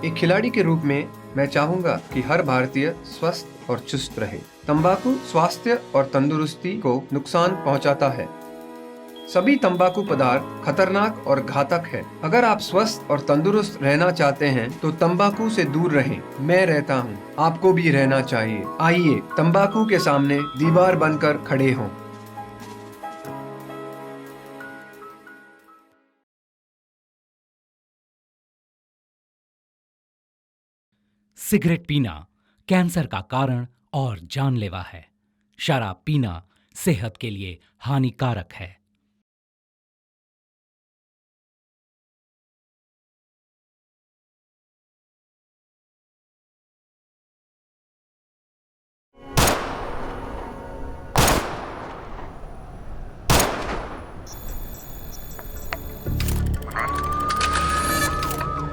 एक खिलाड़ी के रूप में मैं चाहूंगा कि हर भारतीय स्वस्थ और चुस्त रहे। तंबाकू स्वास्थ्य और तंदुरुस्ती को नुकसान पहुंचाता है। सभी तंबाकू पदार्थ खतरनाक और घातक है। अगर आप स्वस्थ और तंदुरुस्त रहना चाहते हैं तो तंबाकू से दूर रहें। मैं रहता हूं, आपको भी रहना चाहिए। आइए तंबाकू के सामने दीवार बनकर खड़े हों। सिगरेट पीना कैंसर का कारण और जानलेवा है। शराब पीना सेहत के लिए हानिकारक है।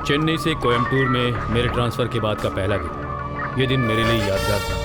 चेन्नई से कोयम्बटूर में मेरे ट्रांसफर के बाद का पहला दिन। ये दिन मेरे लिए यादगार था।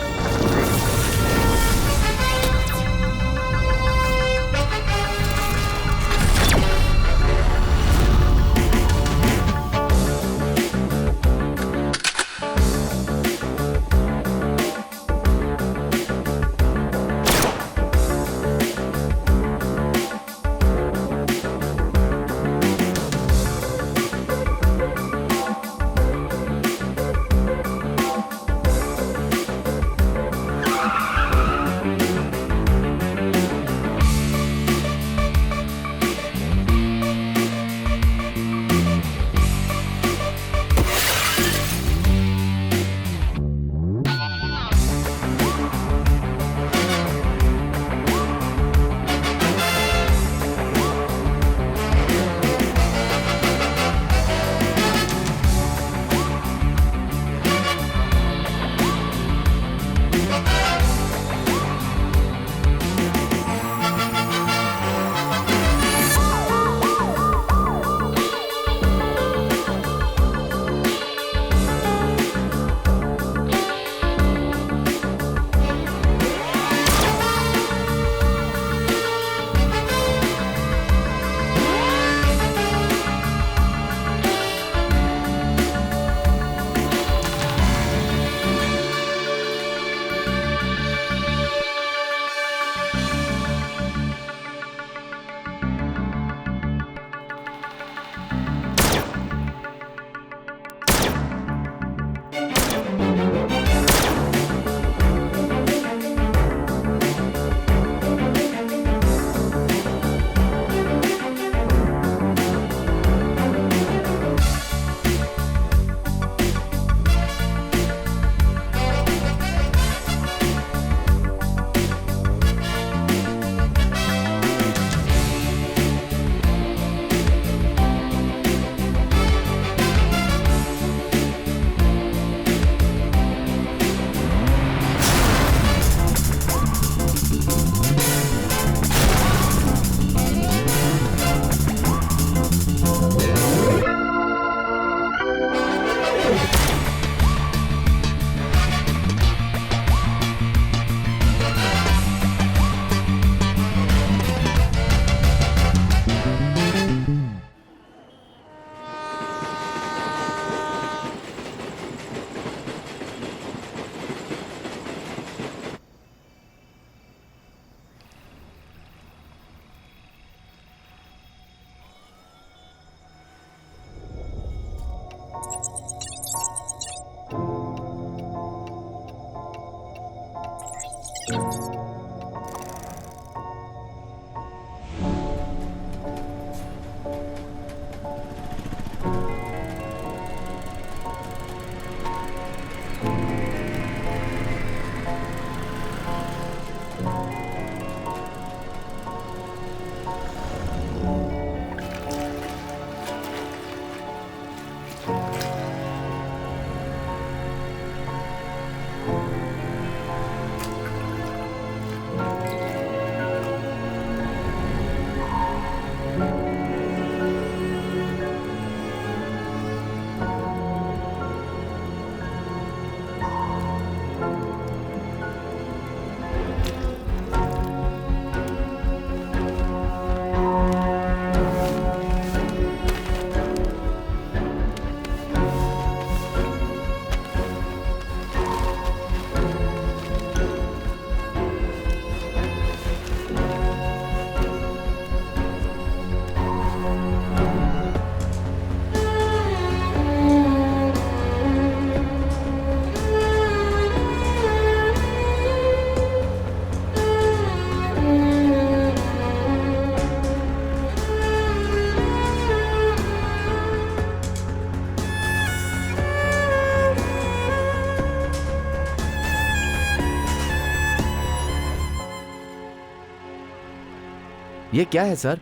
ये क्या है सर?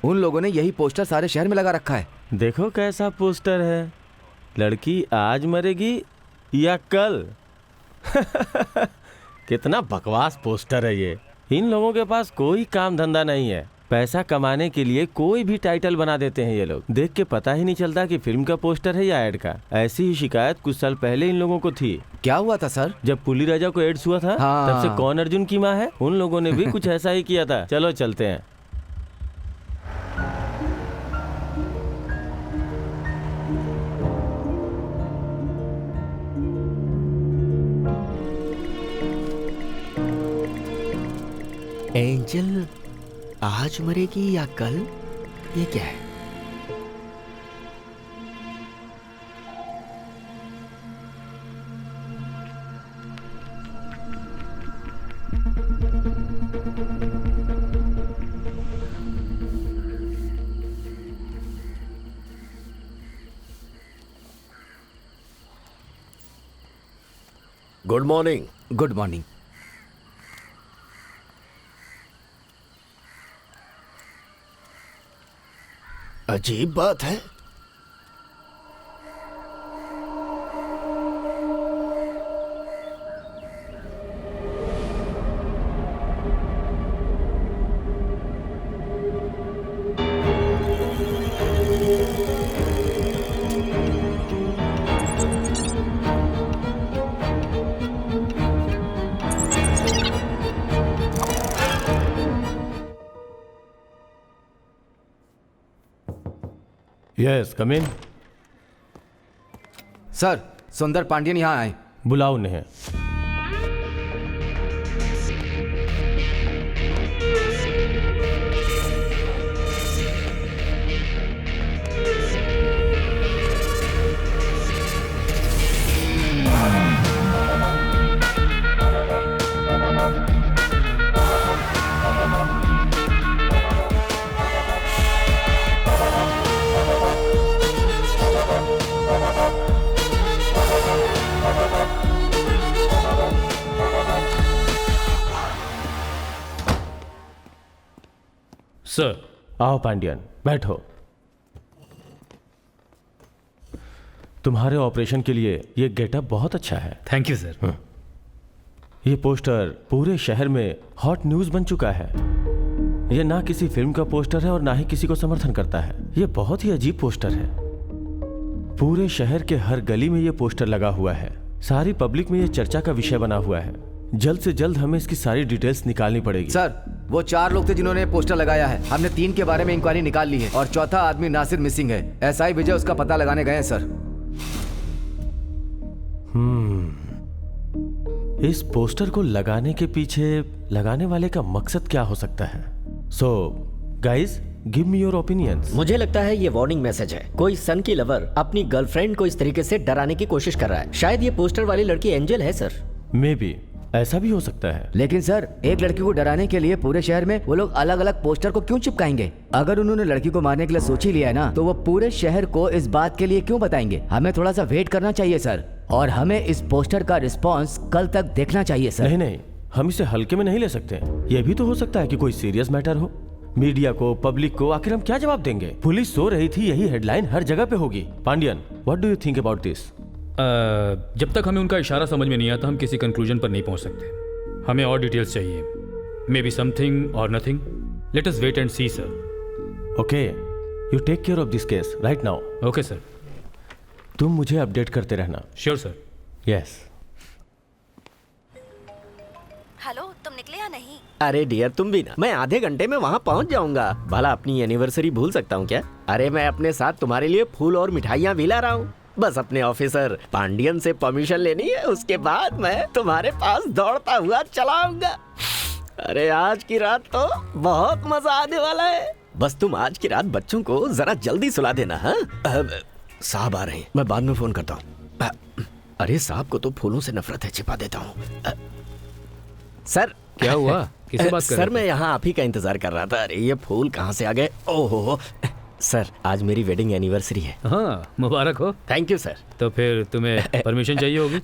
उन लोगों ने यही पोस्टर सारे शहर में लगा रखा है। देखो कैसा पोस्टर है, लड़की आज मरेगी या कल। कितना बकवास पोस्टर है ये। इन लोगों के पास कोई काम धंधा नहीं है, पैसा कमाने के लिए कोई भी टाइटल बना देते हैं ये लोग। देख के पता ही नहीं चलता कि फिल्म का पोस्टर है या एड का। ऐसी ही शिकायत कुछ साल पहले इन लोगों को थी। क्या हुआ था सर? जब पुली राजा को एड्स हुआ था, हाँ। तब से कौन अर्जुन की माँ है, उन लोगों ने भी कुछ ऐसा ही किया था। चलो चलते हैं। एंजल आज मरेगी या कल, ये क्या है? Good morning. Good morning. अजीब बात है, यस कम इन। सर, सुंदर पांडियन यहाँ आए। बुलाओ उन्हें। सर, आओ पांडियन, बैठो। तुम्हारे ऑपरेशन के लिए ये गेटअप बहुत अच्छा है। Thank you sir. ये पोस्टर पूरे शहर में हॉट न्यूज बन चुका है। ये ना किसी फिल्म का पोस्टर है और ना ही किसी को समर्थन करता है। ये बहुत ही अजीब पोस्टर है। पूरे शहर के हर गली में ये पोस्टर लगा हुआ है। सारी पब्लिक में ये चर्चा का विषय बना हुआ है। जल्द से जल्द हमें इसकी सारी डिटेल्स निकालनी पड़ेगी। सर, वो 4 लोग थे जिन्होंने पोस्टर लगाया है। हमने 3 के बारे में इंक्वायरी निकाल ली है और चौथा आदमी नासिर मिसिंग है। एसआई विजय उसका पता लगाने गए हैं सर। इस पोस्टर को लगाने के पीछे लगाने वाले का मकसद क्या हो सकता है? So guys, give me your opinions. मुझे लगता है ये वार्निंग मैसेज है। कोई सन की लवर अपनी गर्लफ्रेंड को इस तरीके से डराने की कोशिश कर रहा है। शायद ये पोस्टर वाली लड़की एंजल है सर। मे बी ऐसा भी हो सकता है। लेकिन सर, एक लड़की को डराने के लिए पूरे शहर में वो लोग अलग अलग पोस्टर को क्यों चिपकाएंगे? अगर उन्होंने लड़की को मारने के लिए सोच ही लिया है ना, तो वो पूरे शहर को इस बात के लिए क्यों बताएंगे? हमें थोड़ा सा वेट करना चाहिए सर, और हमें इस पोस्टर का रिस्पॉन्स कल तक देखना चाहिए सर। नहीं नहीं, हम इसे हल्के में नहीं ले सकते। ये भी तो हो सकता है कि कोई सीरियस मैटर हो। मीडिया को, पब्लिक को आखिर हम क्या जवाब देंगे? पुलिस सो रही थी, यही हेडलाइन हर जगह पे होगी। Pandian, what do you think about this? जब तक हमें उनका इशारा समझ में नहीं आता, हम किसी कंक्लूजन पर नहीं पहुंच सकते। हमें और डिटेल्स चाहिए। मे बी समथिंग और nothing. Let us wait and see sir. Okay, you take care of this case right now. Okay sir. तुम मुझे अपडेट करते रहना। Sure sir. यस। हेलो, तुम निकले या नहीं? अरे डियर, तुम भी ना। मैं आधे घंटे में वहाँ पहुँच जाऊंगा। भला अपनी एनिवर्सरी भूल सकता हूँ क्या? अरे मैं अपने साथ तुम्हारे लिए फूल और मिठाइयाँ भी ला रहा हूँ। बस अपने ऑफिसर पांडियन से परमिशन लेनी है, उसके बाद मैं तुम्हारे पास दौड़ता हुआ चला आऊंगा। अरे आज की रात तो बहुत मजा आने वाला है। बस तुम आज की रात बच्चों को जरा जल्दी सुला देना। हाँ, साहब आ रहे हैं, मैं बाद में फोन करता हूँ। अरे साहब को तो फूलों से नफरत है, छिपा देता हूँ। सर, क्या हुआ? किससे बात कर रहे सर, मैं यहाँ आप ही का इंतजार कर रहा था। अरे ये फूल कहाँ से आ गए? ओहो सर, आज मेरी वेडिंग एनिवर्सरी है। हाँ, मुबारक हो। Thank you sir. तो फिर तुम्हें परमिशन चाहिए होगी।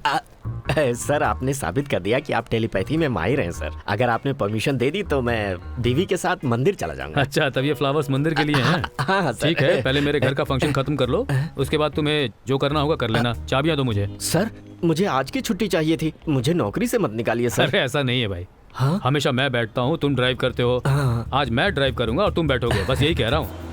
सर आपने साबित कर दिया कि आप टेलीपैथी में माहिर हैं सर। अगर आपने परमिशन दे दी तो मैं बीवी के साथ मंदिर चला जाऊंगा। अच्छा, तब ये फ्लावर्स मंदिर के लिए हैं। हाँ सर। ठीक है, पहले मेरे घर का फंक्शन खत्म कर लो, उसके बाद तुम्हें जो करना होगा कर लेना। चाबियां दो मुझे। सर मुझे आज की छुट्टी चाहिए थी, मुझे नौकरी से मत निकालिए सर। अरे ऐसा नहीं है भाई। हाँ? हमेशा मैं बैठता हूँ, तुम ड्राइव करते हो। हाँ। आज मैं ड्राइव करूंगा और तुम बैठोगे, बस यही कह रहा हूँ।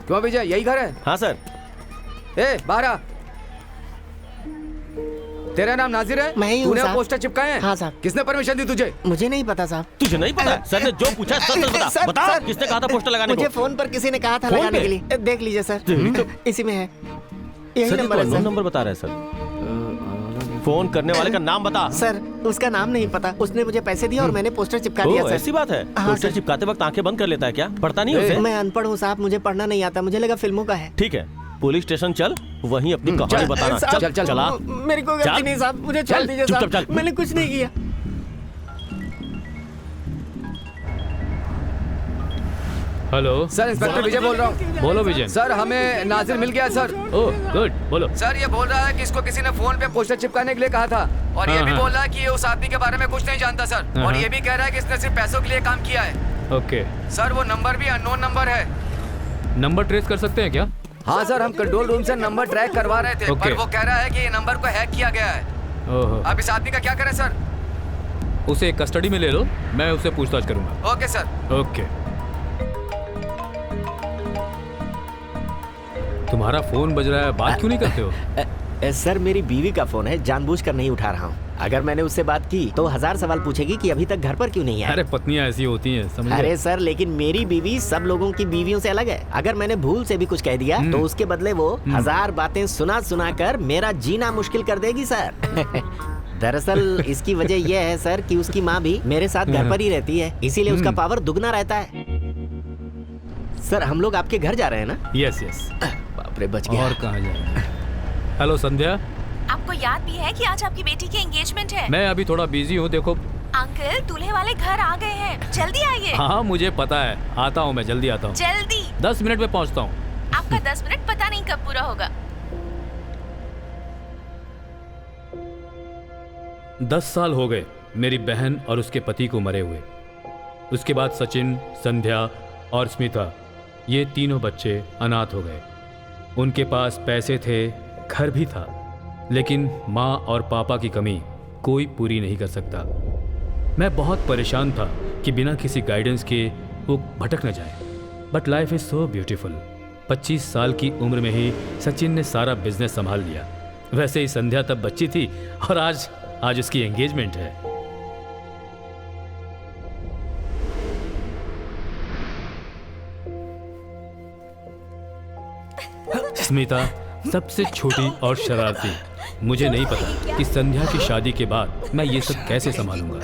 क्यों विजय, यही घर है? हाँ सर। ए बाहर आ। तेरा नाम नाजिर है? मैं ही हूँ तूने साहब। पोस्टर चिपकाए हैं? हाँ साहब। किसने परमिशन दी तुझे? मुझे नहीं पता साहब। तुझे नहीं पता? सर ने जो पूछा सच सच बता। सर, बता सर, किसने कहा था पोस्टर लगाने मुझे को? फोन पर किसी ने कहा था फोन लगाने पे? के लिए। देख लीजिए सर, इसी में है, यही सर ये नंबर तो है अननोन सर। नंबर बता रहे हैं सर। फोन करने वाले का नाम बता। सर उसका नाम नहीं पता, उसने मुझे पैसे दिए और मैंने पोस्टर चिपका दिया ओह, सर। ऐसी बात है। हाँ, पोस्टर सर। चिपकाते वक्त आंखें बंद कर लेता है क्या? पढ़ता नहीं उसे? मैं अनपढ़ हूँ साहब, मुझे पढ़ना नहीं आता, मुझे लगा फिल्मों का है। ठीक है, पुलिस स्टेशन चल, वहीं अपनी कहानी चल, बताना। साहब, चल चल चला। मेरी कोई गलती चल। नहीं साहब, मुझे छोड़ दीजिए चुपचाप साहब, चल। मैंने कुछ नहीं किया। हेलो सर इंस्पेक्टर विजय बोल रहा हूँ। बोलो विजय। सर हमें नाजिर मिल गया सर। ओह गुड, बोलो। सर ये बोल रहा है कि इसको किसी ने फोन पे पोस्टर चिपकाने के लिए कहा था और ये हाँ, भी हाँ। बोल रहा है कि ये उस आदमी के बारे में कुछ नहीं जानता सर। हाँ, और हाँ। ये भी कह रहा है कि इसने सिर्फ पैसों के लिए काम किया है। ओके, सर वो नंबर भी अननोन नंबर है। नंबर ट्रेस कर सकते हैं क्या? हाँ सर, हम कंट्रोल रूम से नंबर ट्रैक करवा रहे थे, ओके। पर वो कह रहा है कि ये नंबर को हैक किया गया है। ओहो, अब इस आदमी का क्या करें सर? उसे कस्टडी में ले लो, मैं उससे पूछताछ करूंगा। Okay sir. ओके। तुम्हारा फोन बज रहा है, बात क्यों नहीं करते हो? सर मेरी बीवी का फोन है, जानबूझकर नहीं उठा रहा हूँ। अगर मैंने उससे बात की तो 1000 सवाल पूछेगी कि अभी तक घर पर क्यों नहीं आया। अरे पत्नियां ऐसी होती हैं, समझ अरे गए? सर लेकिन मेरी बीवी सब लोगों की बीवियों से अलग है। अगर मैंने भूल से भी कुछ कह दिया तो उसके बदले वो 1000 बातें सुना सुना कर मेरा जीना मुश्किल कर देगी सर। दरअसल इसकी वजह यह है सर कि उसकी माँ भी मेरे साथ घर पर ही रहती है, इसीलिए उसका पावर दुगना रहता है। सर हम लोग आपके घर जा रहे हैं ना? Yes yes. बाप रे, बच गया। और कहाँ जाए? हेलो संध्या, आपको याद भी है कि आज आपकी बेटी की एंगेजमेंट है? मैं अभी थोड़ा बिजी हूँ, देखो। अंकल दूल्हे वाले घर आ गए हैं, जल्दी आइए। हाँ मुझे पता है, आता हूँ, मैं जल्दी आता हूँ। जल्दी। 10 मिनट में पहुँचता हूँ। आपका 10 मिनट पता नहीं कब पूरा होगा। 10 साल हो गए मेरी बहन और उसके पति को मरे हुए। उसके बाद सचिन, संध्या और स्मिता, ये तीनों बच्चे अनाथ हो गए। उनके पास पैसे थे, घर भी था, लेकिन माँ और पापा की कमी कोई पूरी नहीं कर सकता। मैं बहुत परेशान था कि बिना किसी गाइडेंस के वो भटक न जाए। But life is so beautiful. 25 साल की उम्र में ही सचिन ने सारा बिजनेस संभाल लिया। वैसे ही संध्या तब बच्ची थी और आज उसकी एंगेजमेंट है। स्मिता सबसे छोटी और शरारती। मुझे नहीं पता कि संध्या की शादी के बाद मैं ये सब कैसे संभालूंगा।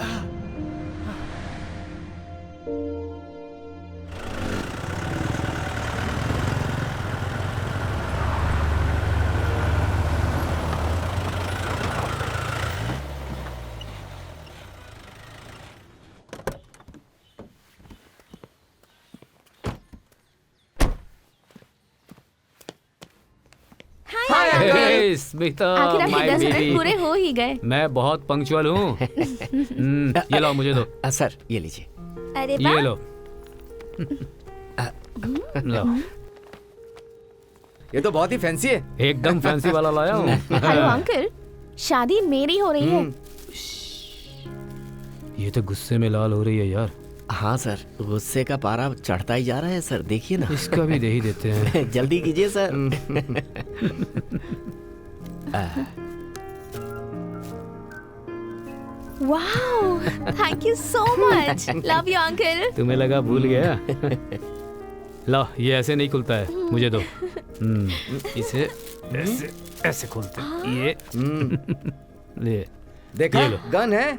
Hey, स्मिता, आखिर आपके my 10 मिनट baby। पूरे हो ही गए। मैं बहुत पंक्चुअल हूँ। ये लो, मुझे दो। सर ये लीजिए। अरे ये वाह, लो। लो, ये तो बहुत ही फैंसी है। एकदम फैंसी वाला लाया हूँ। हेलो अंकल, शादी मेरी हो रही है। ये तो गुस्से में लाल हो रही है यार। हाँ सर, गुस्से का पारा चढ़ता ही जा रहा है सर, देखिए ना। इसका भी दे ही देते हैं। जल्दी कीजिए sir. Wow, thank you so much. Love you uncle. तुम्हें लगा भूल गया? लो, ये ऐसे नहीं खुलता है, मुझे दो। इसे ऐसे ऐसे खोलते हैं। ये ले, देखा, ये लो। गन है।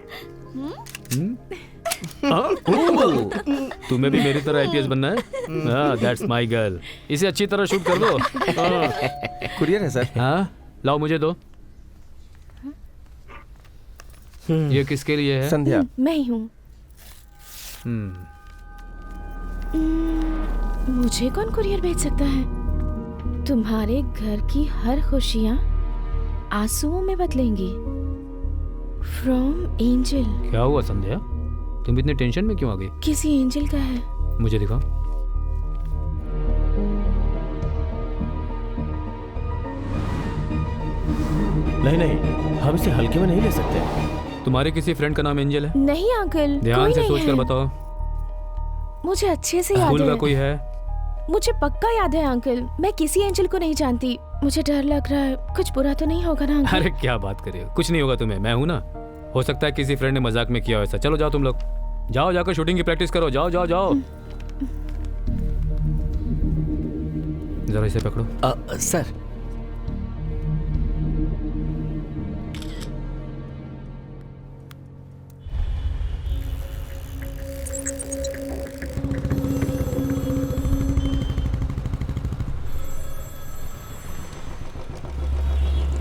तुम्हें भी मेरी तरह आईपीएस बनना है? हाँ, दैट्स माय गर्ल। इसे अच्छी तरह शूट कर दो। कुरियर है सर। हाँ, लाओ मुझे दो। ये किसके लिए है? संध्या। मैं ही हूँ। मुझे कौन कुरियर भेज सकता है? तुम्हारे घर की हर खुशियाँ आंसुओं में बदलेंगी। From angel. क्या हुआ संध्या, तुम इतने टेंशन में क्यों आ गई? किसी एंजल का है। मुझे दिखाओ। नहीं नहीं, हम इसे हल्के में नहीं ले सकते। तुम्हारे किसी फ्रेंड का नाम एंजल है? नहीं अंकल, ध्यान कोई से नहीं सोच कर है। बताओ। मुझे अच्छे से याद स्कूल का है। कोई है? मुझे पक्का याद है अंकल, मैं किसी एंजल को नहीं जानती। मुझे डर लग रहा है, कुछ बुरा तो नहीं होगा ना अंकल? अरे क्या बात कर रही हो, कुछ नहीं होगा तुम्हें, मैं हूं ना। हो सकता है किसी फ्रेंड ने मजाक में किया हो ऐसा। चलो जाओ तुम लोग, जाओ जाकर शूटिंग की प्रैक्टिस करो। जाओ जाओ जाओ। जरा इसे पकड़ो। सर,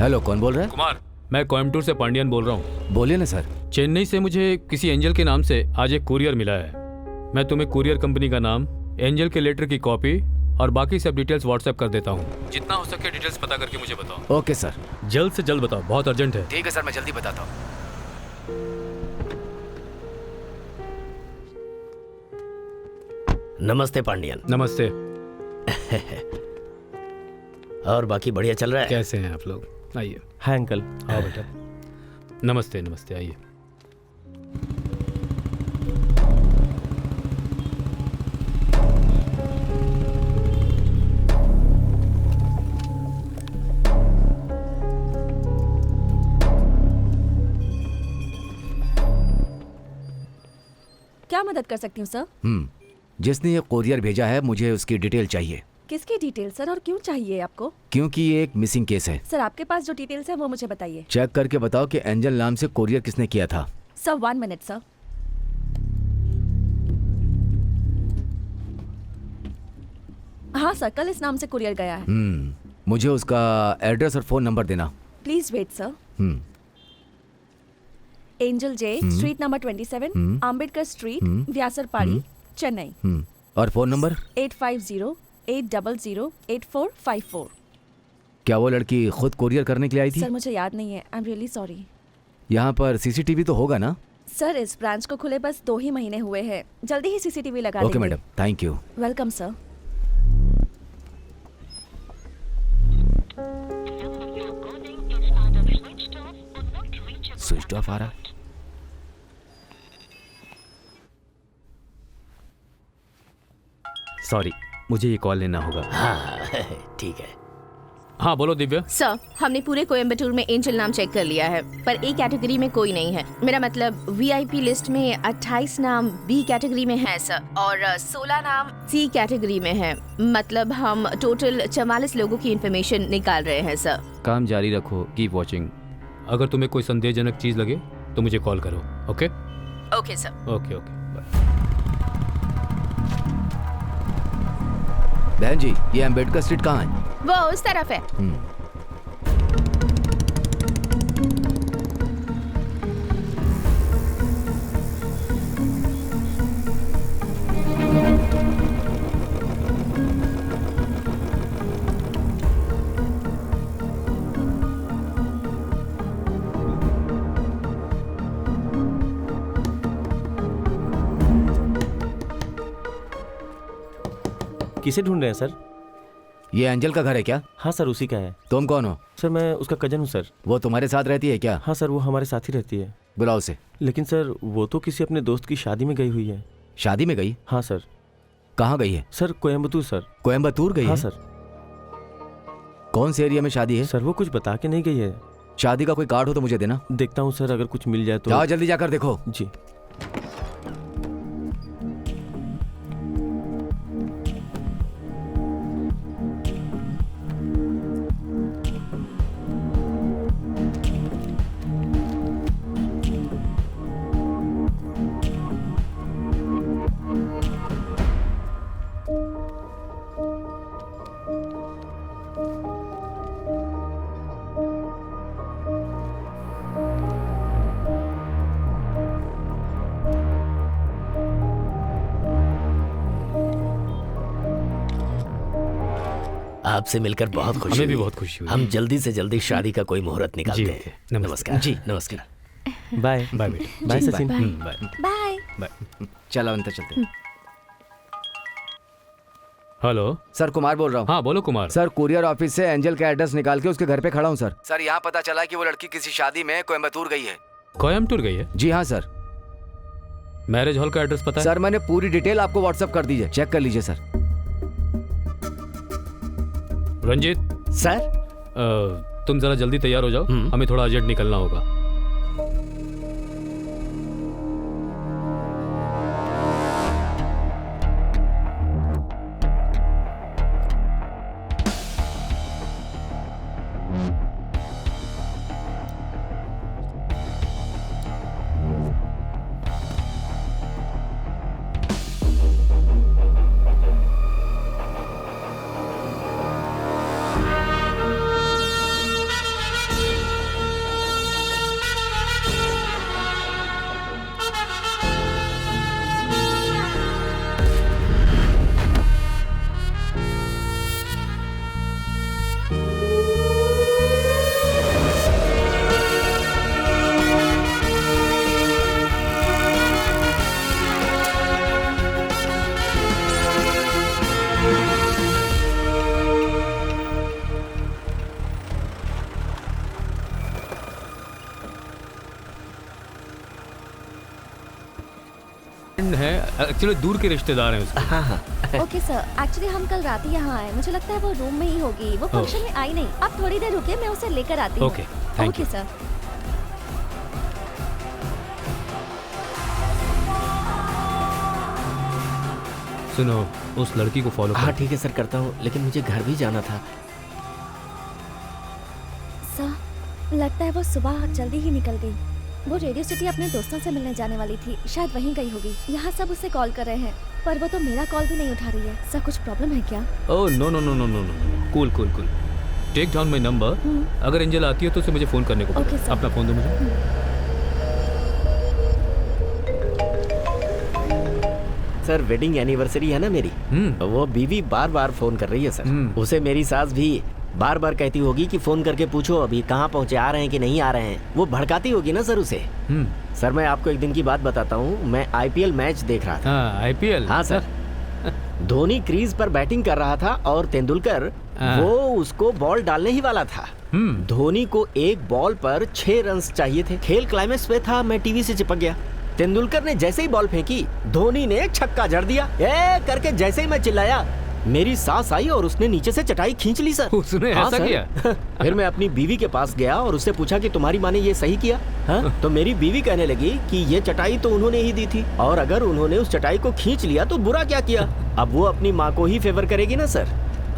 हेलो, कौन बोल रहा है? कुमार, मैं कोयम्बटूर से पांडियन बोल रहा हूँ। बोलिए ना सर। चेन्नई से मुझे किसी एंजल के नाम से आज एक कुरियर मिला है। मैं तुम्हें कुरियर कंपनी का नाम, एंजल के लेटर की कॉपी और बाकी सब डिटेल्स व्हाट्सएप कर देता हूँ। जितना हो सके डिटेल्स पता करके मुझे बताओ। Okay sir. जल्द से जल्द बताओ, बहुत अर्जेंट है। ठीक है सर, मैं जल्दी बताता हूँ। नमस्ते पांडियन। नमस्ते। और बाकी बढ़िया चल रहा है? कैसे हैं आप लोग? आइए। हाँ अंकल। आओ बेटा। नमस्ते नमस्ते, आइए। क्या मदद कर सकती हूँ सर? जिसने ये कोरियर भेजा है, मुझे उसकी डिटेल चाहिए। किसकी डिटेल सर, और क्यों चाहिए आपको? क्योंकि ये एक मिसिंग केस है। सर, आपके पास जो डिटेल्स है वो मुझे बताइए। चेक करके बताओ कि एंजल नाम से कोरियर किसने किया था। Sir 1 minute sir. हाँ सर, कल इस नाम से कुरियर गया है। मुझे उसका एड्रेस और फोन नंबर देना। Please wait sir. Angel J, street number 27, Ambedkar street, Vyasarpadi, Chennai. और फोन नंबर? 8508008454। क्या वो लड़की खुद कोरियर करने के लिए आई थी? सर मुझे याद नहीं है, आई एम रियली सॉरी। यहाँ पर सीसीटीवी तो होगा ना? सर, इस ब्रांच को खुले बस 2 ही महीने हुए हैं, जल्दी ही सीसीटीवी लगा ओके देंगे। Madam, thank you. Welcome sir. Switch off आ रहा। सॉरी, मुझे ये कॉल लेना होगा। हाँ ठीक है। हाँ बोलो दिव्या। सर, हमने पूरे कोयम्बटूर में एंजल नाम चेक कर लिया है, पर ए कैटेगरी में कोई नहीं है। मेरा मतलब वीआईपी लिस्ट में 28 नाम बी कैटेगरी में है सर, और 16 नाम सी कैटेगरी में है। मतलब हम टोटल 44 लोगों की इंफॉर्मेशन निकाल रहे हैं सर। काम जारी रखो, कीप वॉचिंग। अगर तुम्हें कोई संदेहजनक चीज लगे तो मुझे कॉल करो। Okay okay sir. Okay okay, bye. बहन जी, ये अम्बेडकर स्ट्रीट कहाँ है? वो उस तरफ है। किसे ढूंढ रहे हैं सर? ये एंजल का घर है क्या? हाँ सर, उसी का है। तुम कौन हो? सर मैं उसका कजन हूँ सर। वो तुम्हारे साथ रहती है क्या? हाँ सर, वो हमारे साथ ही रहती है। बुलाओ उसे। लेकिन सर वो तो किसी अपने दोस्त की शादी में गई हुई है। शादी में गई? हाँ सर। कहाँ गई है? Sir Coimbatore sir. कोयम्बतूर गई हाँ है? सर। कौन से एरिया में शादी है? सर वो कुछ बता के नहीं गई है। शादी का कोई कार्ड हो तो मुझे देना। देखता हूँ सर, अगर कुछ मिल जाए तो। जाओ जल्दी जाकर देखो। जी। आपसे मिलकर बहुत खुशी हमें भी हुई। बहुत खुशी हुई। हम जल्दी से जल्दी शादी का कोई मुहूर्त निकालते जी, हैं। नमस्कार। नमस्कार जी, नमस्कार। बाय बाय बेटा। Bye Sachin. Bye bye. Bye. चलो अंतर चलते हैं। हेलो। सर कुमार बोल रहा हूँ। हाँ बोलो कुमार। सर कुरियर ऑफिस से एंजल का एड्रेस निकाल के उसके घर पे खड़ा हूँ सर। सर यहाँ पता चला कि वो लड़की किसी शादी में कोयम्बतूर गई है। कोयम्बटूर गई है? जी हाँ सर। मैरिज हॉल का एड्रेस पता है? सर मैंने पूरी डिटेल आपको व्हाट्सएप कर दीजिए, चेक कर लीजिए सर। रंजीत सर तुम जरा जल्दी तैयार हो जाओ, हमें थोड़ा अर्जेंट निकलना होगा। है एक्चुअली दूर के रिश्तेदार हैं उसके। ओके सर, एक्चुअली हम कल रात ही यहाँ आए, मुझे लगता है वो रूम में ही होगी, वो फंक्शन में आई नहीं। आप थोड़ी देर रुके, मैं उसे लेकर आती हूँ। Okay, thank okay you. Sir. सुनो, उस लड़की को फॉलो हाँ ठीक है सर, करता हूँ, लेकिन मुझे घर भी जाना था। सर लगता है वो सुबह जल्दी ही निकल गई। वो रेडियो सिटी अपने दोस्तों से मिलने जाने वाली थी, शायद वहीं गई होगी। यहाँ सब उसे कॉल कर रहे हैं, पर वो तो मेरा कॉल भी नहीं उठा रही है। सर कुछ प्रॉब्लम है क्या? Oh no no no no no no, cool cool cool, take down my number. अगर एंजल आती है तो उसे मुझे फोन करने को ओके बोलो। सर। अपना फोन दो मुझे। सर वेडिंग एनिवर्सरी है ना मेरी, वो बीवी बार बार फोन कर रही है सर। उसे मेरी सास भी बार बार कहती होगी कि फोन करके पूछो अभी कहाँ पहुँचे, आ रहे हैं कि नहीं आ रहे हैं। वो भड़काती होगी ना सर उसे। सर मैं आपको एक दिन की बात बताता हूँ, मैं आईपीएल मैच देख रहा था। हाँ आईपीएल? हाँ सर। धोनी क्रीज पर बैटिंग कर रहा था और तेंदुलकर वो उसको बॉल डालने ही वाला था। धोनी को एक बॉल पर 6 रन चाहिए थे। खेल क्लाइमेक्स पे था, मैं टीवी से चिपक गया। तेंदुलकर ने जैसे ही बॉल फेंकी, धोनी ने छक्का जड़ दिया। ए करके जैसे ही मैं चिल्लाया, मेरी सास आई और उसने नीचे से चटाई खींच ली सर। उसने हाँ, ऐसा सर। किया? फिर मैं अपनी बीवी के पास गया और उससे पूछा कि तुम्हारी माँ ने ये सही किया? हाँ? तो मेरी बीवी कहने लगी कि ये चटाई तो उन्होंने ही दी थी, और अगर उन्होंने उस चटाई को खींच लिया तो बुरा क्या किया? अब वो अपनी माँ को ही फेवर करेगी ना सर।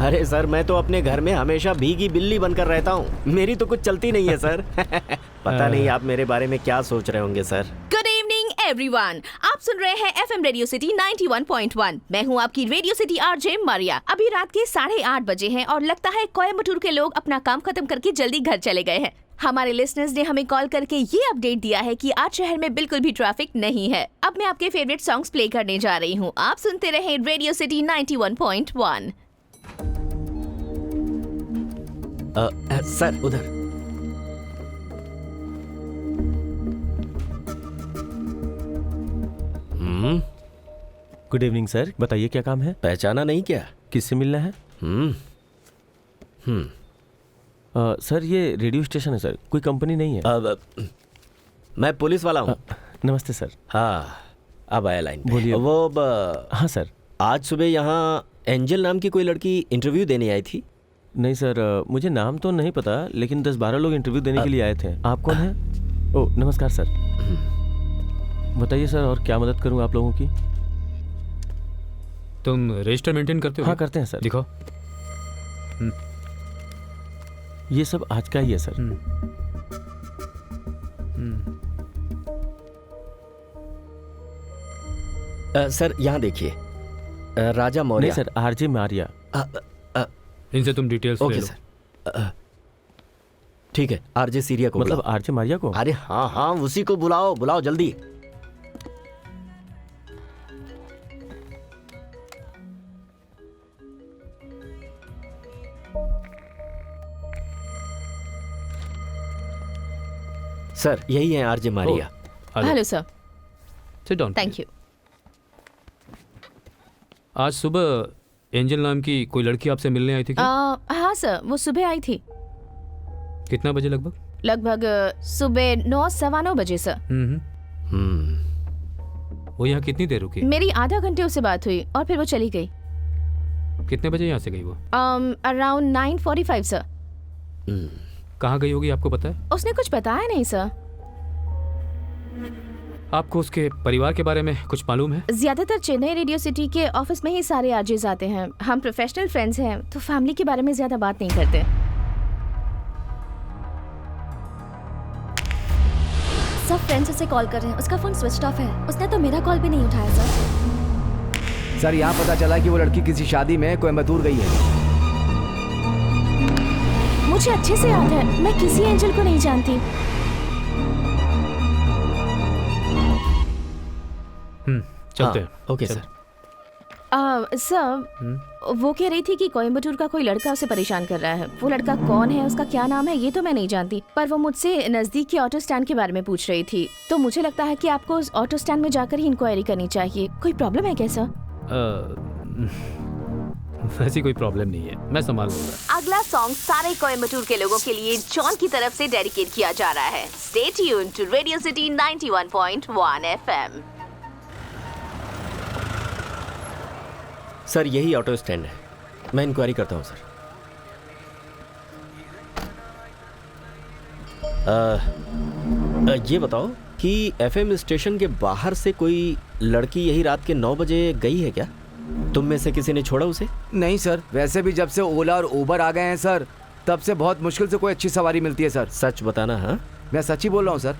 अरे सर मैं तो अपने घर में हमेशा भीगी बिल्ली बनकर रहता हूँ, मेरी तो कुछ चलती नहीं है सर। पता नहीं आप मेरे बारे में क्या सोच रहे होंगे सर। गुड इवनिंग एवरीवन, आप सुन रहे हैं एफएम रेडियो सिटी 91.1। मैं हूं आपकी रेडियो सिटी आरजे मारिया। अभी रात के 8:30 बजे हैं और लगता है कोयम्बटूर के लोग अपना काम खत्म करके जल्दी घर चले गए हैं। हमारे लिसनर्स ने हमें कॉल करके ये अपडेट दिया है कि आज शहर में बिल्कुल भी ट्रैफिक नहीं है। अब मैं आपके फेवरेट सॉन्ग्स प्ले करने जा रही हूँ, आप सुनते रहे रेडियो सिटी 91.1। सर उधर। गुड इवनिंग सर, बताइए क्या काम है? पहचाना नहीं क्या? किससे मिलना है? सर ये रेडियो स्टेशन है सर, कोई कंपनी नहीं है। मैं पुलिस वाला हूँ। नमस्ते सर। हाँ अब आया लाइन पे। बोलिए। वो हाँ सर। आज सुबह यहाँ एंजल नाम की कोई लड़की इंटरव्यू देने आई थी। नहीं सर, मुझे नाम तो नहीं पता, लेकिन 10-12 लोग इंटरव्यू देने के लिए आए थे। आप कौन हैं? ओह नमस्कार सर। बताइए सर, और क्या मदद करूं आप लोगों की? तुम रजिस्टर मेंटेन करते हो? हाँ करते हैं सर। दिखाओ। ये सब आज का ही है सर। सर यहाँ देखिए, राजा मौर्य। नहीं सर, आरजे मारिया। इनसे तुम डिटेल्स ले ओके लो। सर। ठीक है, आरजे सीरिया को मतलब बुलाओ। आरजे मारिया को? अरे हाँ हाँ उसी को बुलाओ, बुलाओ जल्दी। सर यही है RJ Maria. Hello sir. Seat down. Thank you. आज सुबह एंजल नाम की कोई लड़की आपसे मिलने आई थी क्या? हाँ सर, वो सुबह आई थी। कितना बजे लगभग? लगभग सुबह 9 सवा 9 बजे सर। वो यहाँ कितनी देर रुकी? मेरी आधा घंटे उससे बात हुई और फिर वो चली गई। कितने बजे यहाँ से गई वो? Around 9:45 sir. कहाँ गई होगी आपको पता है? उसने कुछ बताया नहीं सर। आपको उसके परिवार के बारे में कुछ मालूम है? ज्यादातर चेन्नई रेडियो सिटी के ऑफिस में ही सारे आरजेस आते हैं। हम प्रोफेशनल फ्रेंड्स हैं तो फैमिली के बारे में ज्यादा बात नहीं करते। सब फ्रेंड्स उसे कॉल कर रहे हैं, उसका फोन स्विच ऑफ है। उसने तो मेरा कॉल भी नहीं उठाया सर। सर यहाँ पता चला कि वो लड़की किसी शादी में कोयम्बतूर गई है। मुझे अच्छे से याद है, मैं किसी एंजल को नहीं जानती। चलते हैं। Okay sir. सर वो कह रही थी कि कोयम्बटूर का कोई लड़का उसे परेशान कर रहा है। वो लड़का कौन है, उसका क्या नाम है, ये तो मैं नहीं जानती, पर वो मुझसे नजदीक के ऑटो स्टैंड के बारे में पूछ रही थी। तो मुझे लगता है कि आपको उस ऑटो स्टैंड में जाकर ही इंक्वायरी करनी चाहिए। कोई प्रॉब्लम है क्या सर? ऐसी कोई प्रॉब्लम नहीं है, मैं संभाल लूंगा। अगला सॉन्ग सारे कोयम्बटूर के लोगों के लिए जॉन की तरफ से डेडिकेट किया जा रहा है। Stay tuned to radio city 91.1 FM। Sir यही ऑटो स्टैंड है, मैं इंक्वायरी करता हूँ सर। ये बताओ कि एफएम स्टेशन के बाहर से कोई लड़की यही रात के 9 बजे गई है क्या? तुम में से किसी ने छोड़ा उसे? नहीं सर, वैसे भी जब से ओला और उबर आ गए हैं सर, तब से बहुत मुश्किल से कोई अच्छी सवारी मिलती है सर। सच बताना। हाँ मैं सच ही बोल रहा हूँ सर।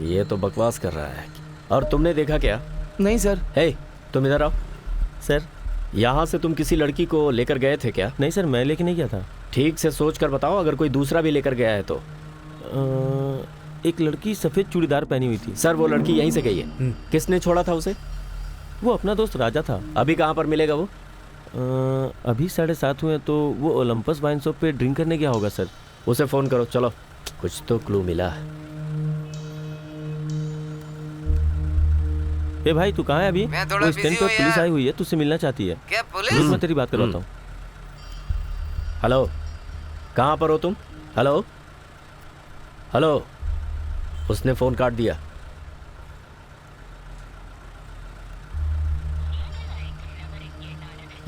ये तो बकवास कर रहा है। और तुमने देखा क्या? नहीं सर। हे तुम इधर आओ। सर यहाँ से तुम किसी लड़की को लेकर गए थे क्या? नहीं सर, मैं लेके नहीं गया था। ठीक से सोच कर बताओ, अगर कोई दूसरा भी लेकर गया है तो। एक लड़की सफ़ेद चूड़ीदार पहनी हुई थी। सर वो लड़की यहीं से गई है। किसने छोड़ा था उसे? वो अपना दोस्त राजा था। अभी कहाँ पर मिलेगा वो? अभी 7:30 हुए, तो वो ओलंपस वाइन शॉप पे ड्रिंक करने गया होगा सर। उसे फ़ोन करो। चलो कुछ तो क्लू मिला। ए भाई तू कहाँ है अभी? मैं थोड़ा वो स्टैंड पे पुलिस आई हुई है, तुझसे मिलना चाहती है। क्या पुलिस? रुक, मैं तेरी बात करवाता हूँ। हेलो, कहाँ पर हो तुम? Hello hello. उसने फ़ोन काट दिया।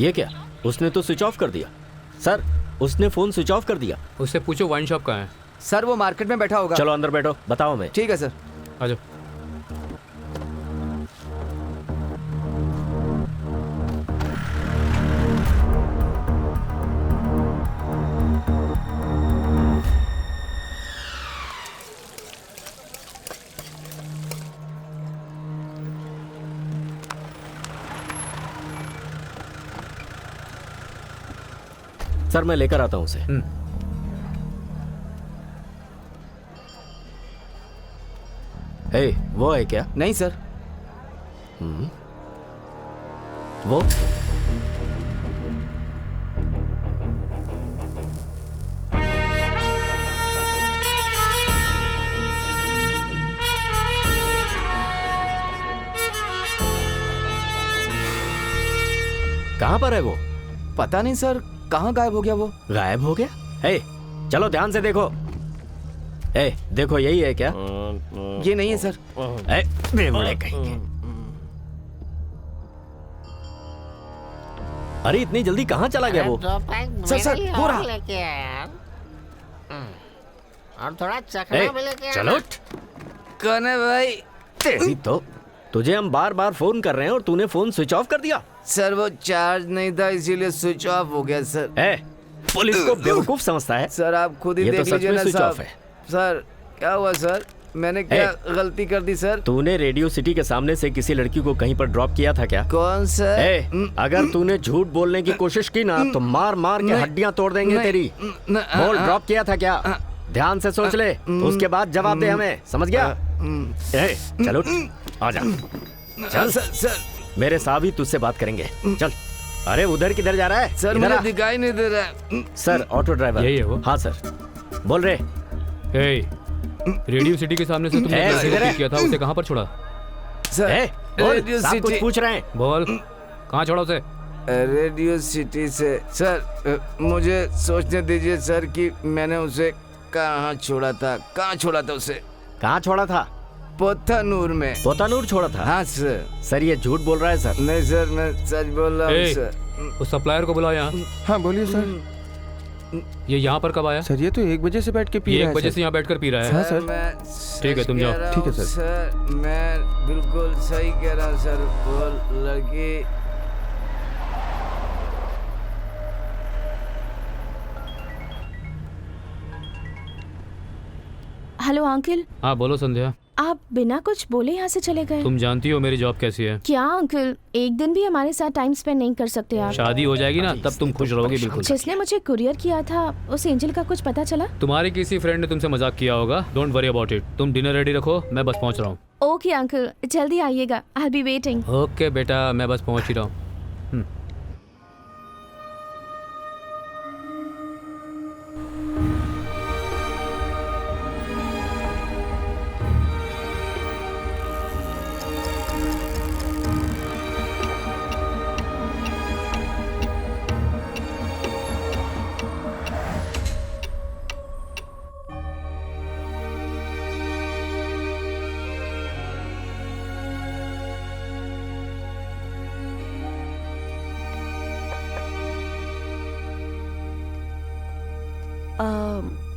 ये क्या? उसने तो स्विच ऑफ कर दिया। सर उसने फ़ोन स्विच ऑफ कर दिया। उससे पूछो वाइन शॉप कहाँ है। सर वो मार्केट में बैठा होगा। चलो अंदर बैठो, बताओ मैं। ठीक है सर। आ जाओ। सर मैं लेकर आता हूँ उसे। हे वो है क्या? नहीं सर। वो कहाँ पर है वो? पता नहीं सर, कहाँ गायब हो गया वो? गायब हो गया? हे चलो ध्यान से देखो। ए देखो यही है क्या? ये नहीं है सर। ए बेवड़े कहेंगे। अरे इतनी जल्दी कहाँ चला गया वो? सर हो रहा। और थोड़ा चखना भी लेके आना। चलो कौन है भाई? तेरी तो तुझे हम बार बार फोन कर रहे हैं और तूने फोन स्विच ऑफ कर दिया। सर वो चार्ज नहीं था, इसीलिए स्विच ऑफ हो गया सर। ए पुलिस को बेवकूफ समझता है? सर आप खुद ही ये तो देख सच लीजिए में ना स्विच साहब। ऑफ है। सर क्या हुआ सर? मैंने क्या गलती कर दी सर? तूने रेडियो सिटी के सामने से किसी लड़की को कहीं पर ड्रॉप किया था क्या? कौन सर? अगर तूने झूठ बोलने की कोशिश की ना तो मार मार के हड्डियां तोड़ देंगे तेरी। बोल ड्रॉप किया था क्या? ध्यान से सोच ले, उसके बाद जवाब दे हमें, समझ गया? चलो आजा। चल सर मेरे साहब ही तुझसे बात करेंगे, चल। अरे उधर किधर जा रहा है? सर इधर मुझे आ। दिखाई नहीं दे रहा है। सर ऑटो ड्राइवर यही है वो? हाँ सर बोल रहे। हे रेडियो सिटी के सामने से तुमने ए, लड़के को इधर है। पिक किया था, उसे कहाँ पर छोड़ा? ए, बोल, रेडियो साहब कुछ सिटी। पूछ रहे हैं। बोल, कहाँ छोड़ा उसे? रेडियो सिटी से सर। मुझे सोचने दीजिए सर कि मैंने उसे कहाँ छोड़ा था। कहाँ छोड़ा था उसे? कहाँ छोड़ा था? पोथानूर में। पोतानूर छोड़ा था? हाँ सर। सर ये झूठ बोल रहा है सर। नहीं सर, मैं सच बोल रहा हूँ ए, सर। उस सप्लायर को बुलाओ यहाँ। हाँ बोलिए सर। ये यहाँ पर कब आया? सर ये तो 1 बजे से बैठ के पी ये रहा 1 है बजे सर। से यहाँ बैठकर पी रहा है। हाँ सर। मैं ठीक है, सच तुम जाओ। कह रहा ठीक है हूँ सर। सर, मैं बिल्कुल सही कह रहा हूँ सर। वो लड़की हेलो अंकल, हाँ बोलो संध्या। आप बिना कुछ बोले यहाँ से चले गए। तुम जानती हो मेरी जॉब कैसी है। क्या अंकल, एक दिन भी हमारे साथ टाइम स्पेंड नहीं कर सकते आप? शादी हो जाएगी ना तब तुम खुश रहोगे बिल्कुल। जिसने मुझे कुरियर किया था उस एंजल का कुछ पता चला? तुम्हारे किसी फ्रेंड ने तुमसे मजाक किया होगा। Don't worry about it. तुम डिनर रेडी रखो, मैं बस पहुंच रहा हूँ। ओके अंकल, जल्दी आइएगा। I will be waiting. Okay बेटा, मैं बस पहुंच ही रहा हूँ।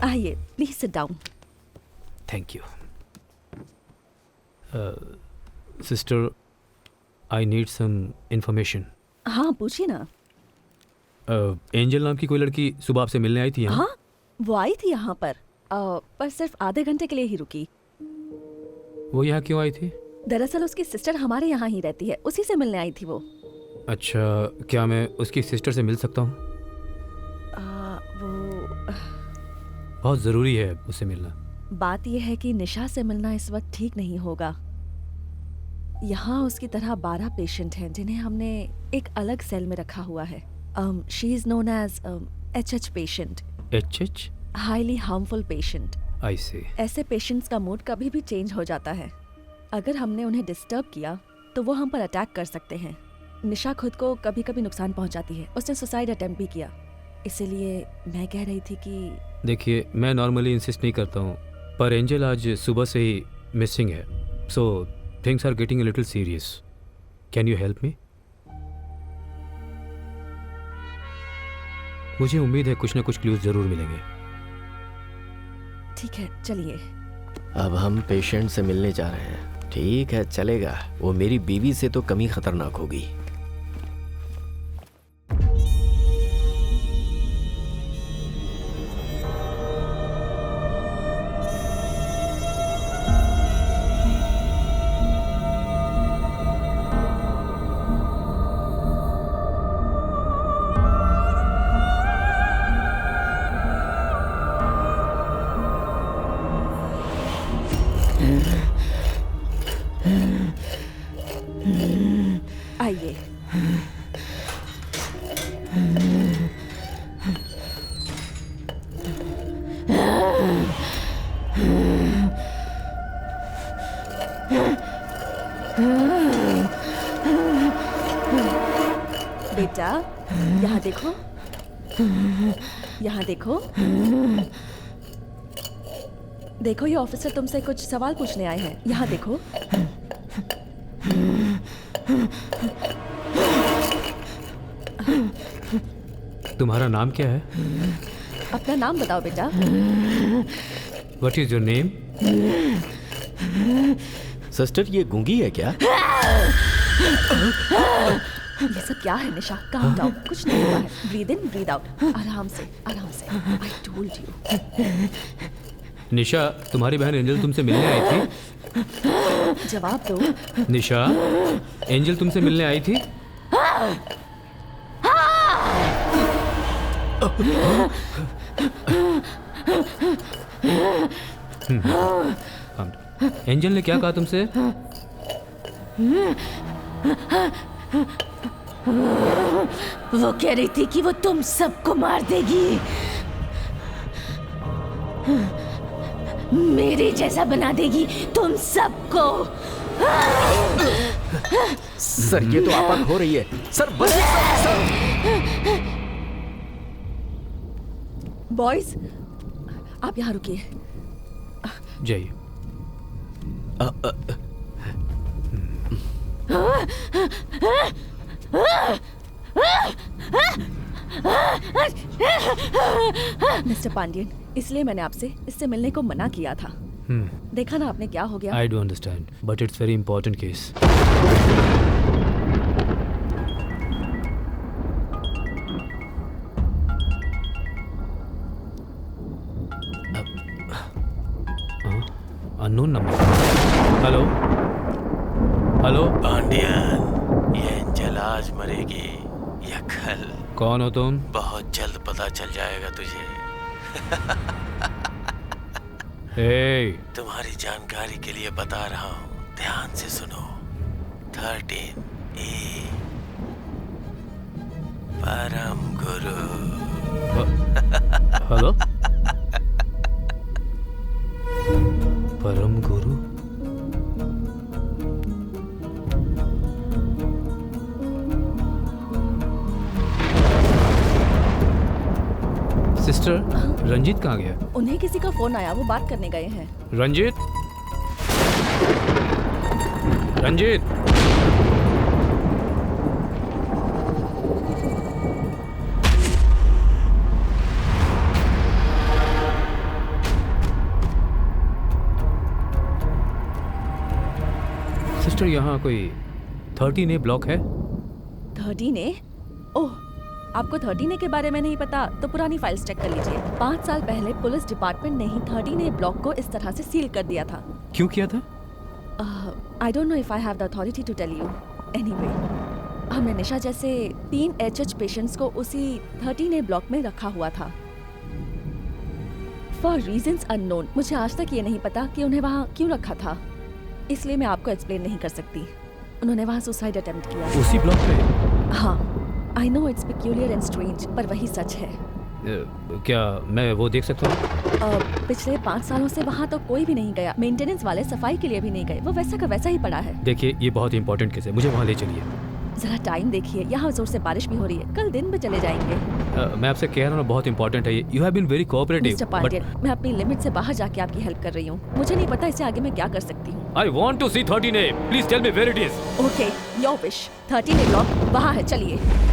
आइए, please sit down. Thank you. Sister, I need some information. हाँ पूछिए ना। एंजल नाम की कोई लड़की सुबह आपसे मिलने आई थी यहाँ? हाँ, वो आई थी यहाँ पर सिर्फ आधे घंटे के लिए ही रुकी। वो यहाँ क्यों आई थी? दरअसल उसकी सिस्टर हमारे यहाँ ही रहती है, उसी से मिलने आई थी वो। अच्छा, क्या मैं उसकी सिस्टर से मिल सकता हूँ? वो बहुत ज़रूरी है उससे मिलना। बात यह है कि निशा से मिलना इस वक्त ठीक नहीं होगा। यहाँ उसकी तरह 12 पेशेंट हैं जिन्हें हमने एक अलग सेल में रखा हुआ है। She is known as HH patient. HH? Highly harmful patient. I see. ऐसे पेशेंट्स का मूड कभी भी चेंज हो जाता है। अगर हमने उन्हें डिस्टर्ब किया तो वो हम पर अटैक कर सकते हैं। निशा खुद को कभी कभी नुकसान पहुंचाती है। उसने सुसाइड अटेम्प्ट भी किया। इसीलिए मैं कह रही थी कि देखिए, मैं नॉर्मली इंसिस्ट नहीं करता हूँ, पर एंजल आज सुबह से ही मिसिंग है। So things are getting a little serious. Can you help me? मुझे उम्मीद है कुछ ना कुछ क्लूज जरूर मिलेंगे। ठीक है, चलिए। अब हम पेशेंट से मिलने जा रहे हैं। ठीक है, चलेगा। वो मेरी बीवी से तो कम ही खतरनाक होगी। आइए। बेटा, यहाँ देखो, यहाँ देखो। देखो, ये ऑफिसर तुमसे कुछ सवाल पूछने आए हैं। यहाँ देखो। तुम्हारा नाम क्या है? अपना नाम बताओ बेटा। What is your name? Sister, ये गूंगी है क्या? ये सब क्या है निशा? काम डाउन, कुछ नहीं हुआ है। Breathe in, breathe out. आराम से, आराम से। I told you. निशा, तुम्हारी बहन एंजल तुमसे मिलने आई थी? जवाब दो। निशा, एंजल तुमसे मिलने आई थी? एंजल ने क्या कहा तुमसे? वो कह रही थी कि वो तुम सबको मार देगी। मेरे जैसा बना देगी तुम सबको। सर ये तो आपा हो रही है। सर बस सर। बॉयज आप यहाँ रुकिए। जाइए। मिस्टर पांडियन, इसलिए मैंने आपसे इससे मिलने को मना किया था। देखा ना आपने क्या हो गया। I do understand but it's very important case. Unknown number. Hello hello. Pandian, ये एंजल आज मरेगी या कल? कौन हो तुम? बहुत जल्द पता चल जाएगा तुझे। तुम्हारी जानकारी के लिए बता रहा हूँ, ध्यान से सुनो। 13A परम गुरु। हेलो। परम गुरु। सिस्टर, रंजीत कहाँ गया? उन्हें किसी का फोन आया, वो बात करने गए हैं। रंजीत, रंजीत। सिस्टर, यहाँ कोई 13A ब्लॉक है? 13A? ओह, आपको 13A के बारे में नहीं पता तो पुरानी फाइल्स चेक कर लीजिए। 5 साल पहले पुलिस डिपार्टमेंट ने ही 13A ब्लॉक को इस तरह से सील कर दिया था। क्यों किया था? I don't know if I have the authority to tell you. Anyway, हमने निशा जैसे 3 HH पेशेंट्स को उसी 13A ब्लॉक में रखा हुआ था फॉर रीजंस अननोन। मुझे आज तक ये नहीं पता कि उन्हें वहाँ क्यों रखा था, इसलिए मैं आपको एक्सप्लेन नहीं कर सकती। उन्होंने वहाँ सुसाइड अटेम्प्ट किया। उसी ब्लॉक पे? हाँ, I know it's peculiar and strange, पर वही सच है। क्या मैं वो देख सकता हूँ? पिछले 5 सालों से वहाँ तो कोई भी नहीं गया। मेंटेनेंस वाले सफाई के लिए भी नहीं गए। वो वैसा का वैसा ही पड़ा है। देखिए, ये बहुत इंपॉर्टेंट केस है, मुझे वहाँ ले चलिए। जरा टाइम देखिए, यहाँ जोर से बारिश भी हो रही है। कल दिन में चले जाएंगे। मैं आपसे कह रहा हूँ, बहुत इंपॉर्टेंट है ये। You have been very cooperative. Mister Pandian, मैं अपनी लिमिट से बाहर जाके आपकी हेल्प कर रही हूँ। मुझे नहीं पता इससे आगे मैं क्या कर सकती हूँ। I want to see 13A. Please tell me where it is. Okay, your wish. 13A block वहाँ है, चलिए।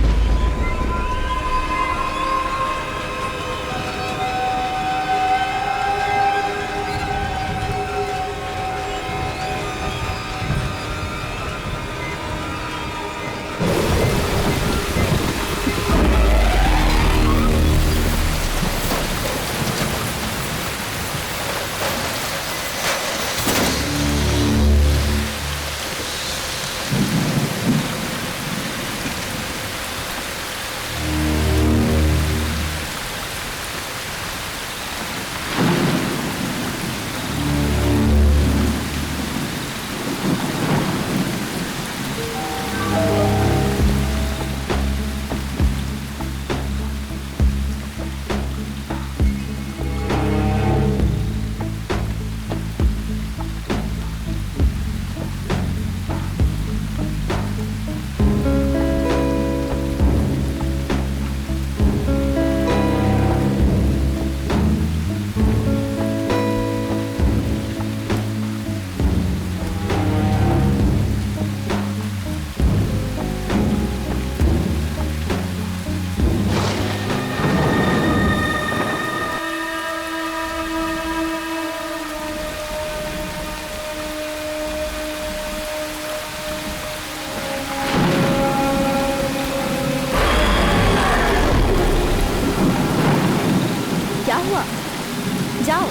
जाओ।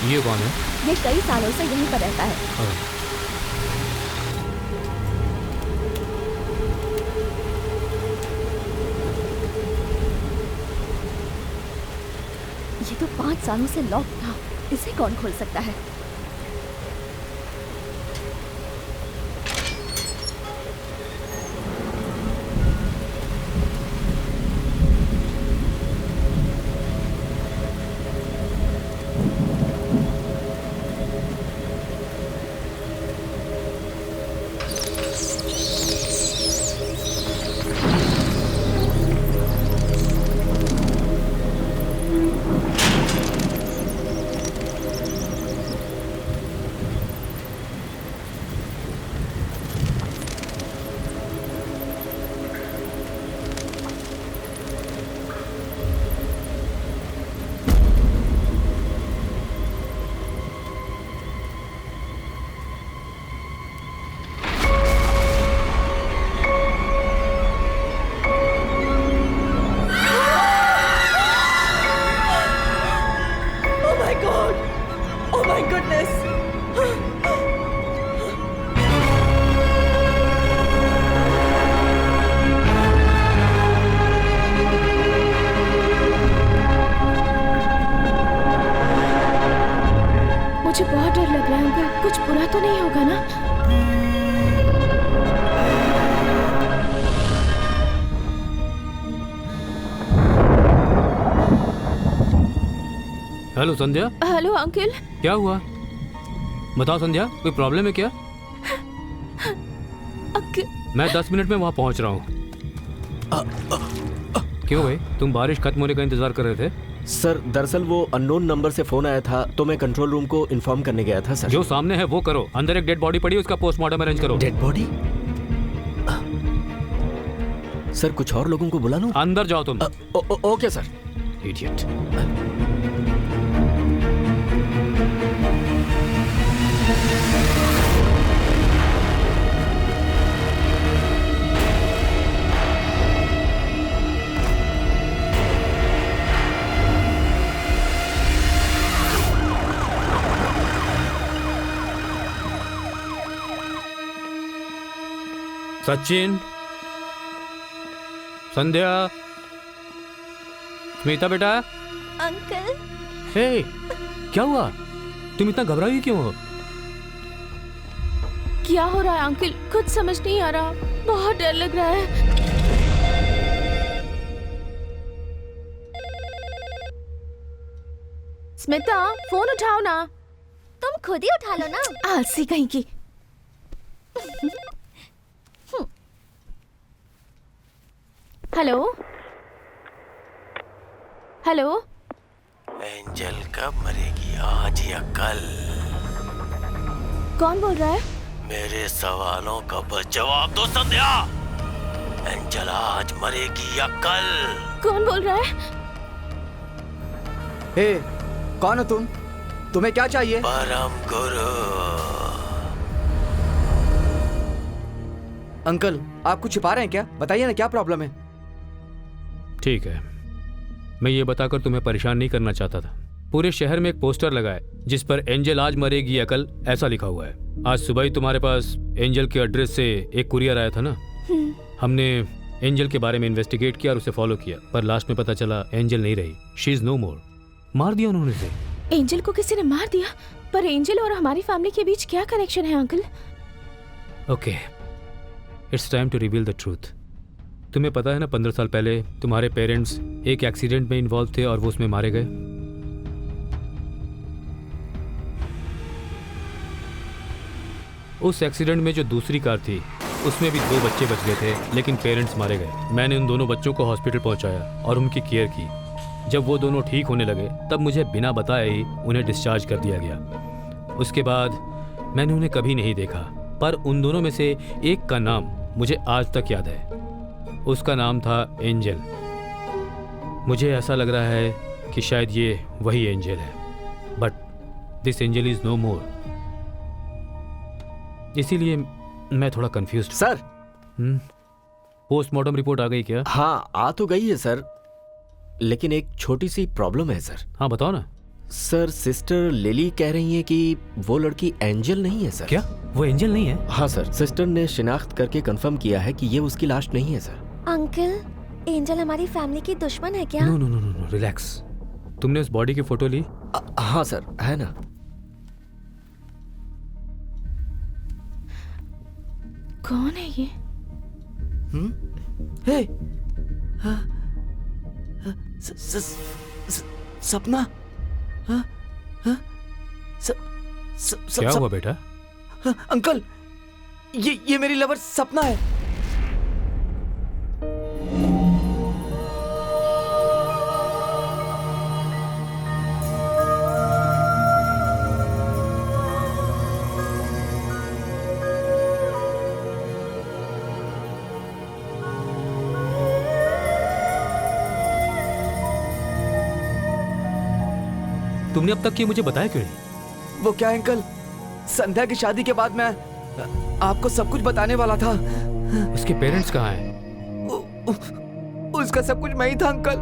ये कौन है? ये कई सालों से यहीं पर रहता है। ये तो 5 सालों से लॉक था, इसे कौन खोल सकता है? हेलो संध्या। Hello uncle. क्या हुआ, बताओ संध्या, कोई प्रॉब्लम है क्या? मैं 10 मिनट में वहाँ पहुँच रहा हूँ। क्यों भाई, तुम बारिश खत्म होने का इंतजार कर रहे थे? सर दरअसल वो अननोन नंबर से फोन आया था तो मैं कंट्रोल रूम को इन्फॉर्म करने गया था सर। जो सामने है वो करो। अंदर एक डेड बॉडी पड़ी है, उसका पोस्टमार्टम अरेंज करो। Dead body? सर कुछ और लोगों को बुला लूं? अंदर जाओ तुम। Okay sir. इडियट। सचिन, संध्या, स्मिता बेटा। अंकल। हे, क्या हुआ? तुम इतना घबराई क्यों हो? क्या हो रहा है अंकल? कुछ समझ नहीं आ रहा, बहुत डर लग रहा है। स्मिता, फोन उठाओ ना। तुम खुद ही उठा लो ना। आलसी कहीं की। Hello hello. एंजल कब मरेगी, आज या कल? कौन बोल रहा है? मेरे सवालों का बस जवाब दो संध्या। एंजल आज मरेगी या कल? कौन बोल रहा है? हे, कौन हो तुम? तुम्हें क्या चाहिए? परम गुरु। अंकल, आप कुछ छिपा रहे हैं क्या? बताइए ना, क्या प्रॉब्लम है? ठीक है, मैं ये बताकर तुम्हें परेशान नहीं करना चाहता था। पूरे शहर में एक पोस्टर लगा है जिस पर एंजल आज मरेगी या कल ऐसा लिखा हुआ है। आज सुबह ही तुम्हारे पास एंजल के एड्रेस से एक कुरियर आया था ना। हमने एंजल के बारे में इन्वेस्टिगेट किया और उसे फॉलो किया, पर लास्ट में पता चला एंजल नहीं रही। शी इज नो मोर। मार दिया उन्होंने उसे। एंजल को किसी ने मार दिया? पर एंजल और हमारी फैमिली के बीच क्या कनेक्शन है uncle? Okay, it's time to reveal the truth. तुम्हें पता है ना, 15 साल पहले तुम्हारे पेरेंट्स एक एक्सीडेंट में इन्वॉल्व थे और वो उसमें मारे गए। उस एक्सीडेंट में जो दूसरी कार थी उसमें भी 2 बच्चे बच गए थे, लेकिन पेरेंट्स मारे गए। मैंने उन दोनों बच्चों को हॉस्पिटल पहुंचाया और उनकी केयर की। जब वो दोनों ठीक होने लगे तब मुझे बिना बताए ही उन्हें डिस्चार्ज कर दिया गया। उसके बाद मैंने उन्हें कभी नहीं देखा, पर उन दोनों में से एक का नाम मुझे आज तक याद है। उसका नाम था एंजल। मुझे ऐसा लग रहा है कि शायद ये वही एंजल है, but this angel is no more. इसीलिए मैं थोड़ा कंफ्यूज्ड। सर, पोस्टमार्टम रिपोर्ट आ गई क्या? हाँ, आ तो गई है सर, लेकिन एक छोटी सी प्रॉब्लम है सर। हाँ बताओ ना। सर, सिस्टर लिली कह रही हैं कि वो लड़की एंजल नहीं है सर। क्या वो एंजल नहीं है? हाँ सर, सिस्टर ने शिनाख्त करके कंफर्म किया है कि ये उसकी लाश नहीं है सर। अंकल, एंजल हमारी फैमिली की दुश्मन है क्या? No no no no, relax. तुमने उस बॉडी की फोटो ली? हाँ सर, है ना। कौन है ये? हे, सपना? क्या हुआ बेटा? अंकल, ये मेरी लवर सपना है। तुमने अब तक ये मुझे बताया क्यों नहीं? वो क्या अंकल, संध्या की शादी के बाद मैं आपको सब कुछ बताने वाला था। उसके पेरेंट्स कहाँ हैं? उसका सब कुछ मैं ही था अंकल।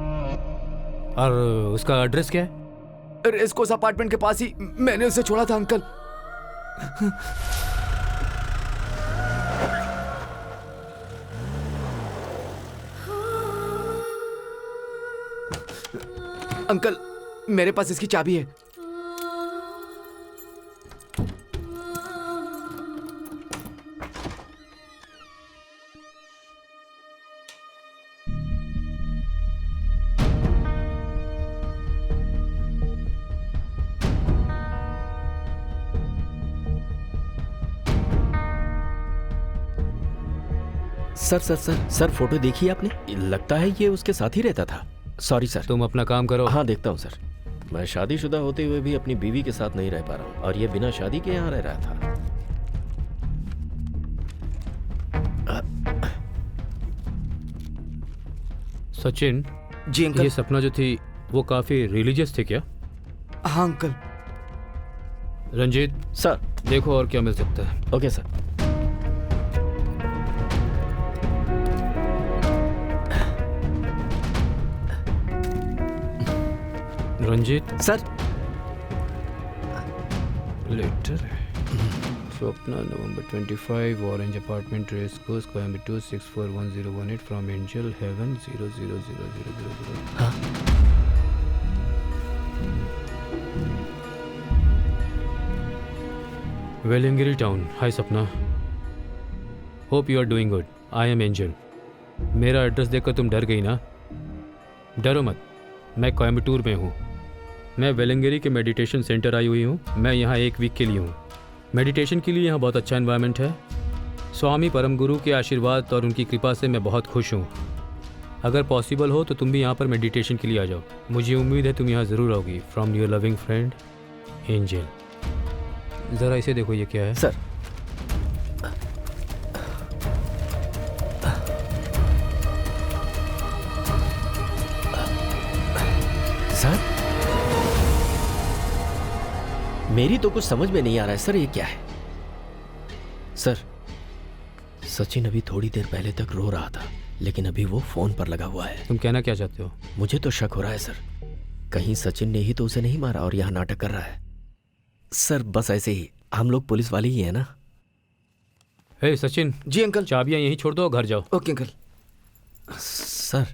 और उसका एड्रेस क्या है? रेस कोर्स अपार्टमेंट के पास ही मैंने उसे छोड़ा था अंकल। अंकल, मेरे पास इसकी चाबी है। सर फोटो देखी आपने? लगता है ये उसके साथ ही रहता था। Sorry sir. तुम अपना काम करो। हाँ देखता हूँ सर। मैं शादीशुदा होते हुए भी अपनी बीवी के साथ नहीं रह पा रहा हूँ और ये बिना शादी के यहाँ रह रहा था। सचिन जी अंकल। ये सपना जो थी वो काफी रिलीजियस थी क्या? हाँ अंकल। रंजीत सर देखो और क्या मिल सकता है। Okay sir. Ranjit sir letter Swapna November 25 orange apartment race course Coimbatore 641018 from Angel heaven 000000। हाँ Vellingiri town. Hi Sapna, hope you are doing good. I am Angel. मेरा एड्रेस देखकर तुम डर गई ना? डरो मत, मैं कोयम्बटूर में हूँ। मैं वेलिंगरी के मेडिटेशन सेंटर आई हुई हूँ। मैं यहाँ 1 वीक के लिए हूँ। मेडिटेशन के लिए यहाँ बहुत अच्छा एनवायरनमेंट है। स्वामी परम गुरु के आशीर्वाद और उनकी कृपा से मैं बहुत खुश हूँ। अगर पॉसिबल हो तो तुम भी यहाँ पर मेडिटेशन के लिए आ जाओ। मुझे उम्मीद है तुम यहाँ ज़रूर आओगी। From your loving friend angel. ज़रा इसे देखो, ये क्या है? सर सर मेरी तो कुछ समझ में नहीं आ रहा है सर, ये क्या है? सर सचिन अभी थोड़ी देर पहले तक रो रहा था, लेकिन अभी वो फोन पर लगा हुआ है। तुम कहना क्या चाहते हो? मुझे तो शक हो रहा है सर, कहीं सचिन ने ही तो उसे नहीं मारा और यहाँ नाटक कर रहा है। सर बस ऐसे ही, हम लोग पुलिस वाले ही है ना। हे सचिन। जी अंकल। चाबियां यहीं छोड़ दो, घर जाओ। Okay uncle. Sir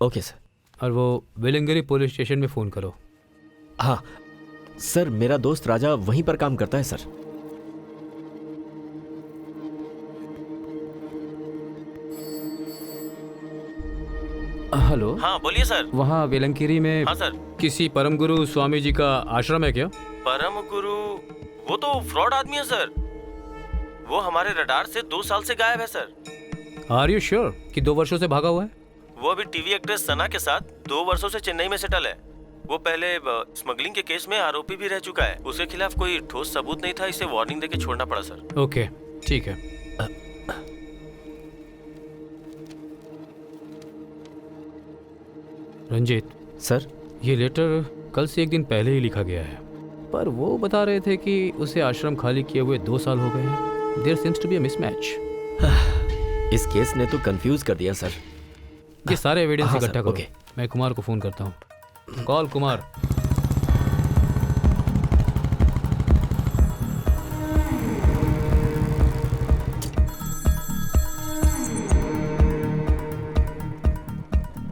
okay sir. और वो वेलिंगरी पुलिस स्टेशन में फ़ोन करो। हाँ सर, मेरा दोस्त राजा वहीं पर काम करता है सर। हेलो। हाँ बोलिए सर। वहाँ वेलंकिरी में हाँ सर। किसी परम गुरु स्वामी जी का आश्रम है क्या? परम गुरु वो तो फ्रॉड आदमी है सर। वो हमारे रडार से 2 साल से गायब है सर। आर यू श्योर कि 2 वर्षों से भागा हुआ है? वो अभी टीवी एक्ट्रेस सना के साथ 2 वर्षों से चेन्नई में सेटल है। वो पहले स्मगलिंग के केस में आरोपी भी रह चुका है। उसके खिलाफ कोई ठोस सबूत नहीं था, इसे वार्निंग देके छोड़ना पड़ा सर। ओके ठीक है। रंजीत सर, ये लेटर कल से 1 दिन पहले ही लिखा गया है, पर वो बता रहे थे कि उसे आश्रम खाली किए हुए 2 साल हो गए हैं। There seems to be a mismatch. इस केस ने तो कंफ्यूज कर दिया सर। ये सारे एविडेंस हाँ, इकट्ठा सर, करो। ओके। मैं कुमार को फोन करता हूँ। कॉल कुमार।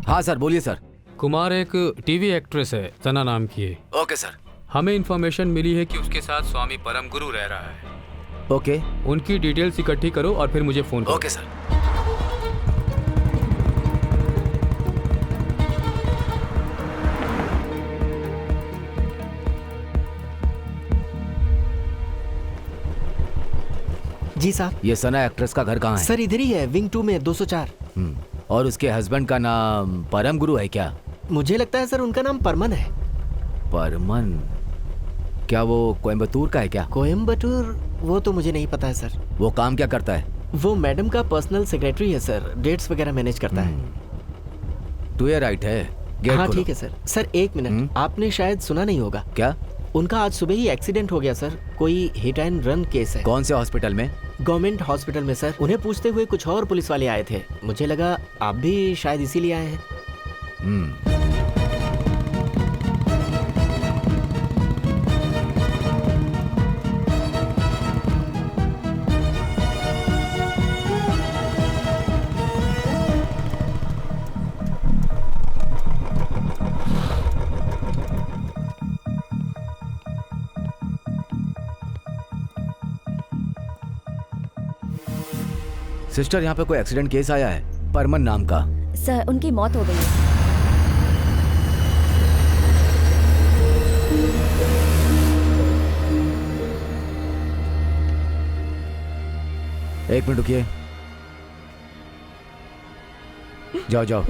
हाँ सर, बोलिए सर। कुमार एक टीवी एक्ट्रेस है, सना नाम की है। Okay sir. हमें इन्फॉर्मेशन मिली है कि उसके साथ स्वामी परम गुरु रह रहा है। ओके। उनकी डिटेल्स इकट्ठी करो और फिर मुझे फोन करो। Okay sir. जी साहब। ये सना एक्ट्रेस का घर कहाँ है? सर इधर ही है, विंग 2 में 204। और उसके हस्बैंड का नाम परम गुरु है क्या? मुझे लगता है सर उनका नाम परमन है। परमन? क्या वो कोयम्बटूर का है क्या? कोयम्बटूर? वो तो मुझे नहीं पता है सर। वो काम क्या करता है? वो मैडम का पर्सनल सेक्रेटरी है सर, डेट्स वगैरह मैनेज करता है। तू ये राइट है। गेट हाँ खोलो। ठीक है सर। सर 1 मिनट, आपने शायद सुना नहीं होगा। क्या? उनका आज सुबह ही एक्सीडेंट हो गया सर। कोई हिट एंड रन केस है। कौन से हॉस्पिटल में? गवर्नमेंट हॉस्पिटल में सर। उन्हें पूछते हुए कुछ और पुलिस वाले आए थे। मुझे लगा आप भी शायद इसीलिए आए हैं। सिस्टर, यहाँ पे कोई एक्सीडेंट केस आया है परमन नाम का। सर, उनकी मौत हो गई है। एक मिनट रुकिए। जाओ जाओ।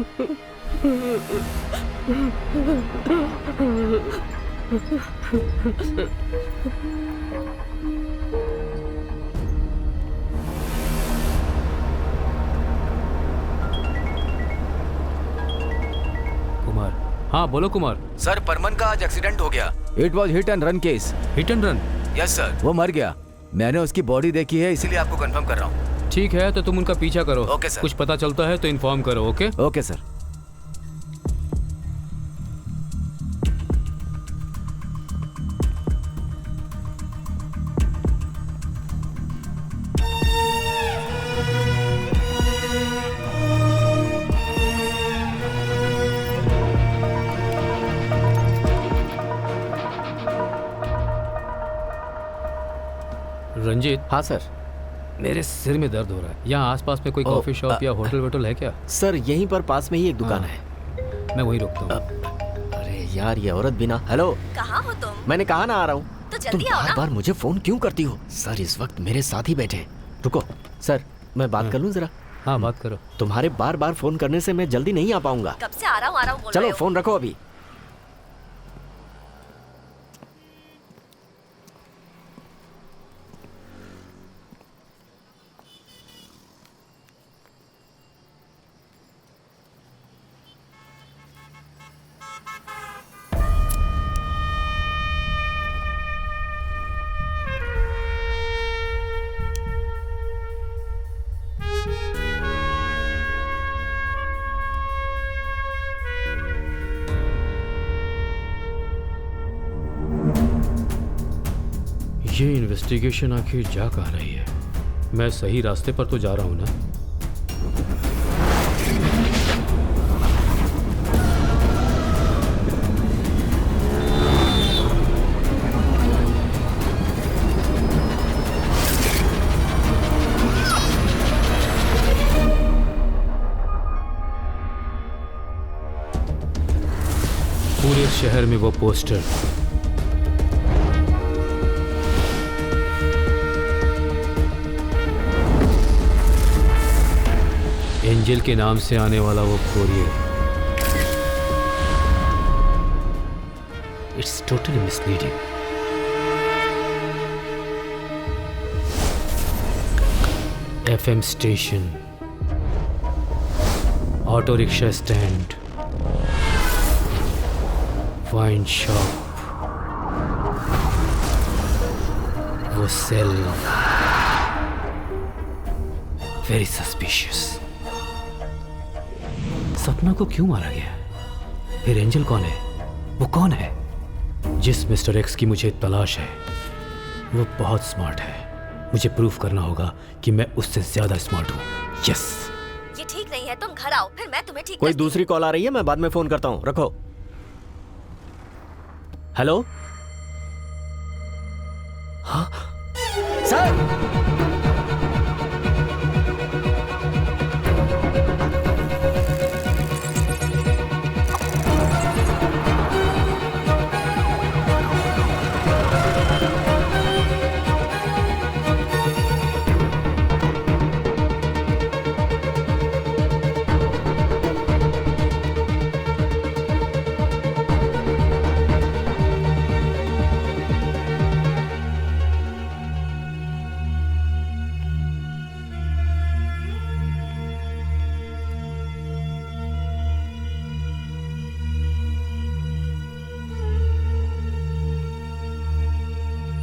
कुमार। हाँ बोलो कुमार। सर परमन का आज एक्सीडेंट हो गया। It was hit and run case. Hit and run? Yes sir, वो मर गया। मैंने उसकी बॉडी देखी है, इसीलिए आपको कंफर्म कर रहा हूँ। ठीक है, तो तुम उनका पीछा करो। Okay sir. कुछ पता चलता है तो इन्फॉर्म करो। Okay okay sir. रंजीत। हाँ सर। मेरे सिर में दर्द हो रहा है। यहाँ आसपास में कोई कॉफी शॉप या होटल वोटल है क्या? सर यहीं पर पास में ही एक दुकान है। मैं वहीं रुकता हूँ। अरे यार ये औरत भी ना। हेलो, कहाँ हो तुम? मैंने कहा ना आ रहा हूँ। तो तुम जल्दी आओ बार ना। बार मुझे फोन क्यों करती हो? सर इस वक्त मेरे साथ ही बैठे। रुको सर, मैं बात कर लूँ जरा? हाँ बात करो। तुम्हारे बार बार फोन करने से मैं जल्दी नहीं आ पाऊंगा। कब से आ रहा हूँ बोल रहे चलो हो। फोन रखो अभी। ये इन्वेस्टिगेशन आखिर जा कहाँ रही है? मैं सही रास्ते पर तो जा रहा हूँ ना? पूरे शहर में वो पोस्टर, एंजल के नाम से आने वाला वो courier, it's totally misleading. FM station, auto rickshaw stand, wine shop, वो सेल, वेरी सस्पिशियस। सपना को क्यों मारा गया? फिर एंजल कौन है? वो कौन है? जिस मिस्टर एक्स की मुझे तलाश है वो बहुत स्मार्ट है। मुझे प्रूफ करना होगा कि मैं उससे ज्यादा स्मार्ट हूँ। यस। ये ठीक नहीं है, तुम घर आओ फिर मैं तुम्हें ठीक कोई दूसरी कॉल आ रही है, मैं बाद में फोन करता हूँ। रखो। हेलो। हाँ सर।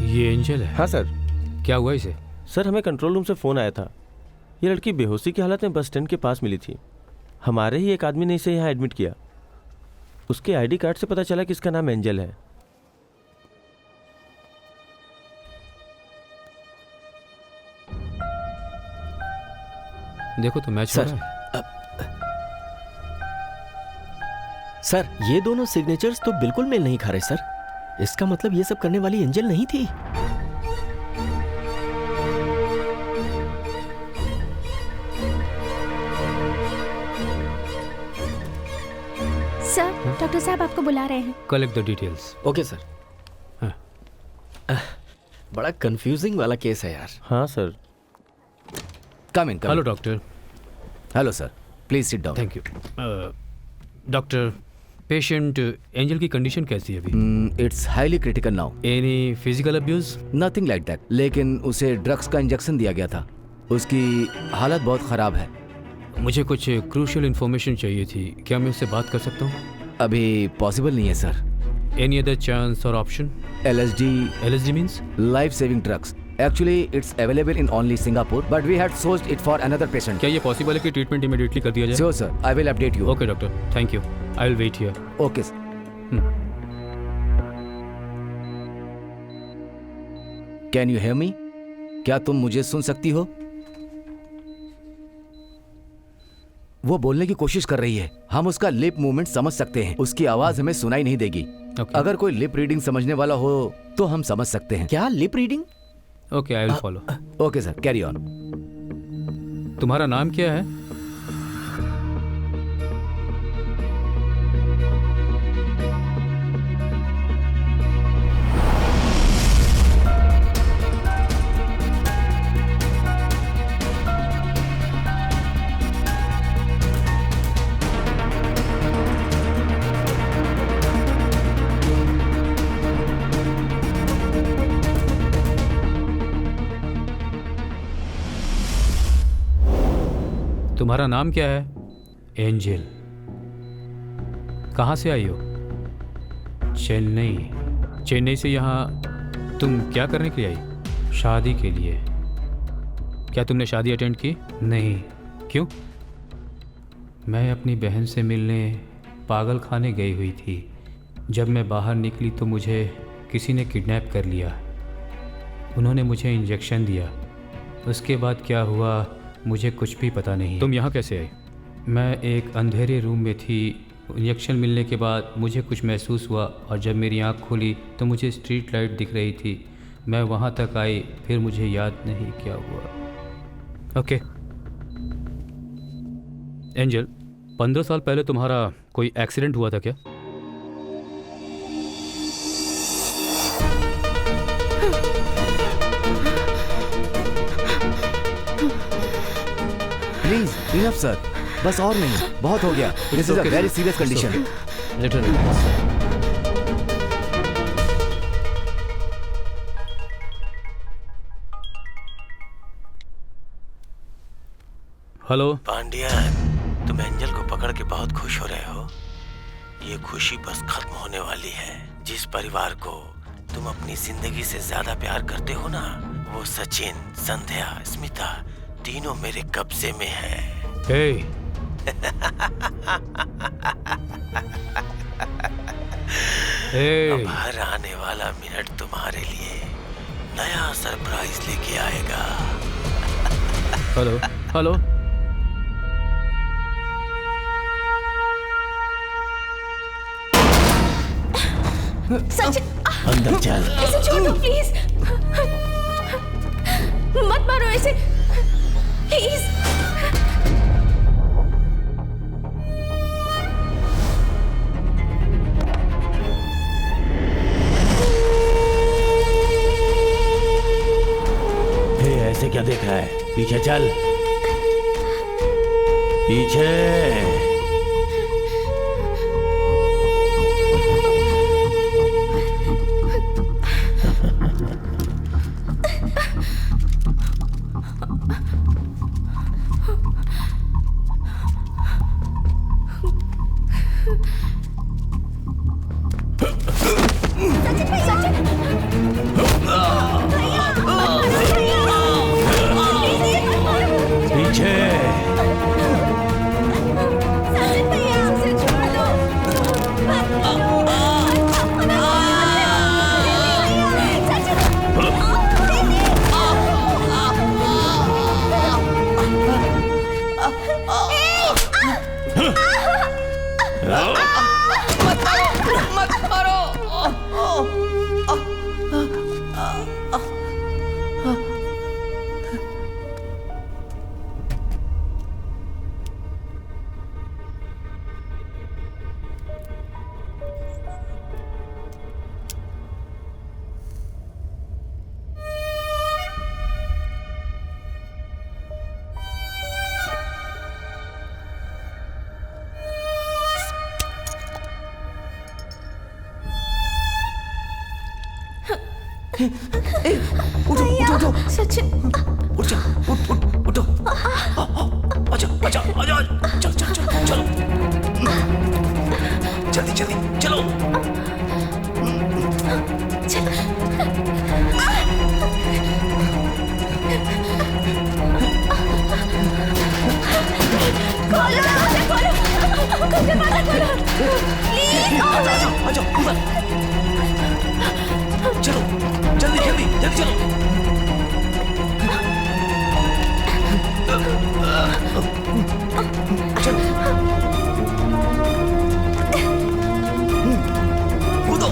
ये एंजल है? हाँ सर। क्या हुआ इसे? सर हमें कंट्रोल रूम से फ़ोन आया था। ये लड़की बेहोशी की हालत में बस स्टैंड के पास मिली थी। हमारे ही एक आदमी ने इसे यहाँ एडमिट किया। उसके आईडी कार्ड से पता चला कि इसका नाम एंजल है। देखो तो मैच हो रहा है। सर ये दोनों सिग्नेचर्स तो बिल्कुल मेल नहीं खा रहे सर। इसका मतलब ये सब करने वाली एंजल नहीं थी। सर, डॉक्टर साहब आपको बुला रहे हैं। Collect the details. Okay sir. बड़ा कंफ्यूजिंग वाला केस है यार। हाँ sir. Come in. Hello doctor. Hello sir. Please sit down. Thank you. Doctor, patient angel की कंडीशन कैसी है अभी? It's highly critical now. Any physical abuse? Nothing like that, लेकिन उसे ड्रग्स का इंजेक्शन दिया गया था। उसकी हालत बहुत खराब है। मुझे कुछ क्रूशियल इन्फॉर्मेशन चाहिए थी, क्या मैं उससे बात कर सकता हूँ? अभी पॉसिबल नहीं है सर। एनी अदर चांस और option? LSD means? Life saving drugs. Actually, it's available in only Singapore, but we had sourced it for another patient. क्या ये पॉसिबल है कि ट्रीटमेंट इमीडिएटली कर दिया जाए? Sure, sir. I will update you. Okay doctor, thank you. I will wait here. Okay, sir. Can you hear me? क्या तुम मुझे सुन सकती हो? वो बोलने की कोशिश कर रही है। हम उसका लिप मूवमेंट समझ सकते हैं। उसकी आवाज हमें सुनाई नहीं देगी। अगर कोई लिप रीडिंग समझने वाला हो तो हम समझ सकते हैं। क्या lip reading? Okay, I will follow. Okay sir, carry on. तुम्हारा नाम क्या है? तुम्हारा नाम क्या है? एंजल। कहाँ से आई हो? चेन्नई। चेन्नई से यहाँ तुम क्या करने के लिए आई? शादी के लिए। क्या तुमने शादी अटेंड की? नहीं। क्यों? मैं अपनी बहन से मिलने पागल खाने गई हुई थी। जब मैं बाहर निकली तो मुझे किसी ने किडनैप कर लिया। उन्होंने मुझे इंजेक्शन दिया। उसके बाद क्या हुआ मुझे कुछ भी पता नहीं। तुम यहाँ कैसे आई? मैं एक अंधेरे रूम में थी। इंजेक्शन मिलने के बाद मुझे कुछ महसूस हुआ और जब मेरी आँख खुली तो मुझे स्ट्रीट लाइट दिख रही थी। मैं वहाँ तक आई, फिर मुझे याद नहीं क्या हुआ। ओके एंजल, 15 साल पहले तुम्हारा कोई एक्सीडेंट हुआ था क्या? प्लीज इनफ सर, बस और नहीं, बहुत हो गया। This is a very serious condition. Hello Pandian, तुम एंजल को पकड़ के बहुत खुश हो रहे हो। ये खुशी बस खत्म होने वाली है। जिस परिवार को तुम अपनी जिंदगी से ज्यादा प्यार करते हो ना, वो सचिन, संध्या, स्मिता तीनों मेरे कब्जे में हैं। hey. hey. अब हर आने वाला मिनट तुम्हारे लिए नया सरप्राइज लेके आएगा। Hello hello. सचिन, अंदर चल। इसे छोड़ दो प्लीज। मत मारो इसे प्लीज। ऐसे क्या देख रहा है? पीछे चल, पीछे। उठो उठो उठो सचिन उठ जा उठो आजा चल चलो जल्दी चलो आजा ऊपर चलो जल्दी चलो कूदो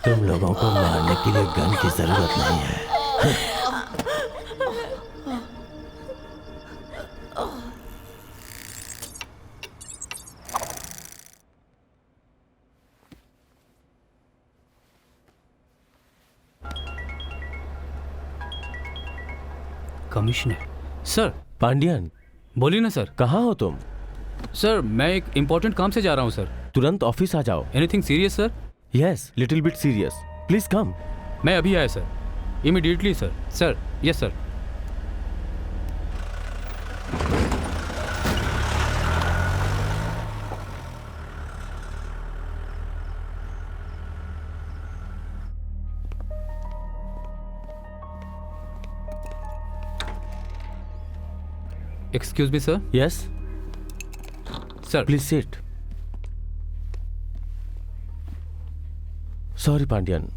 तुम लोगों को मारने के लिए गन की जरूरत नहीं है। Commissioner sir. पांडियन बोलिए ना सर। कहाँ हो तुम? सर मैं एक इम्पोर्टेंट काम से जा रहा हूँ सर। तुरंत ऑफिस आ जाओ। Anything serious sir? Yes, little bit serious. Please come. मैं अभी आया sir, immediately sir. Sir yes sir. Excuse me sir. Yes sir. Please sit. Sorry Pandian,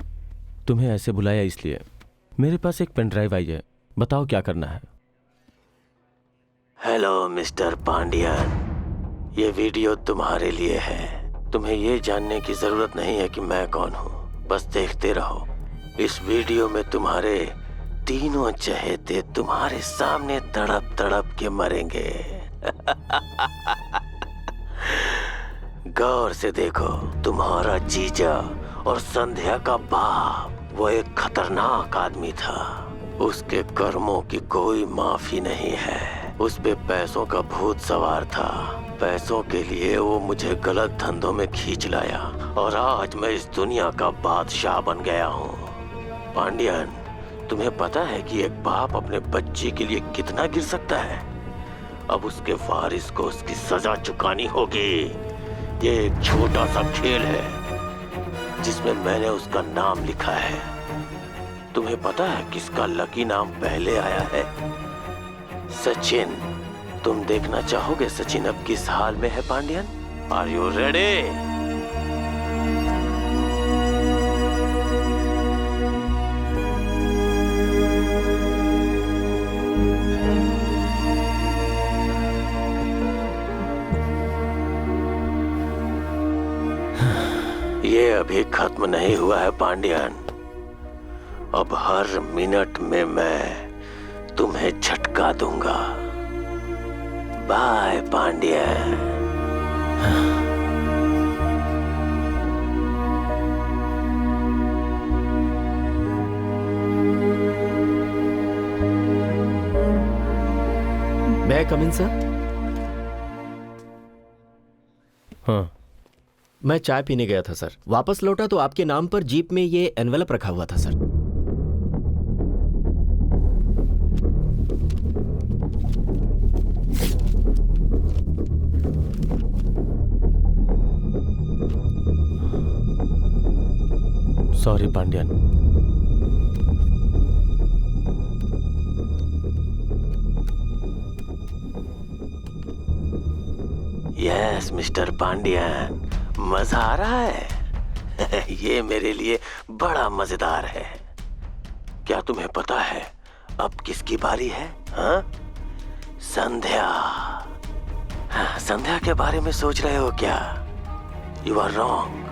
तुम्हें ऐसे बुलाया इसलिए। मेरे पास एक पेन ड्राइव आई है, बताओ क्या करना है। हेलो मिस्टर पांडियन, ये वीडियो तुम्हारे लिए है। तुम्हें ये जानने की जरूरत नहीं है कि मैं कौन हूँ, बस देखते रहो। इस वीडियो में तुम्हारे तीनों चहेते तुम्हारे सामने तड़प तड़प के मरेंगे। गौर से देखो, तुम्हारा जीजा और संध्या का बाप वो एक खतरनाक आदमी था। उसके कर्मों की कोई माफी नहीं है। उस पे पैसों का भूत सवार था। पैसों के लिए वो मुझे गलत धंधों में खींच लाया और आज मैं इस दुनिया का बादशाह बन गया हूँ। पांडियन, तुम्हें पता है कि एक बाप अपने बच्चे के लिए कितना गिर सकता है? अब उसके वारिस को उसकी सजा चुकानी होगी। ये एक छोटा सा खेल है जिसमें मैंने उसका नाम लिखा है। तुम्हें पता है किसका लकी नाम पहले आया है? सचिन। तुम देखना चाहोगे सचिन अब किस हाल में है पांडियन? Are you ready? ये अभी खत्म नहीं हुआ है पांडियन। अब हर मिनट में मैं तुम्हें झटका दूंगा। बाय पांडियन। मैं कम इन सर? हाँ। मैं चाय पीने गया था सर। वापस लौटा तो आपके नाम पर जीप में ये एनवेलप रखा हुआ था sir. Sorry Pandian. Yes mister Pandian, मजा आ रहा है। ये मेरे लिए बड़ा मजेदार है। क्या तुम्हें पता है अब किसकी बारी है? हाँ? संध्या। हाँ, संध्या के बारे में सोच रहे हो क्या? You are wrong.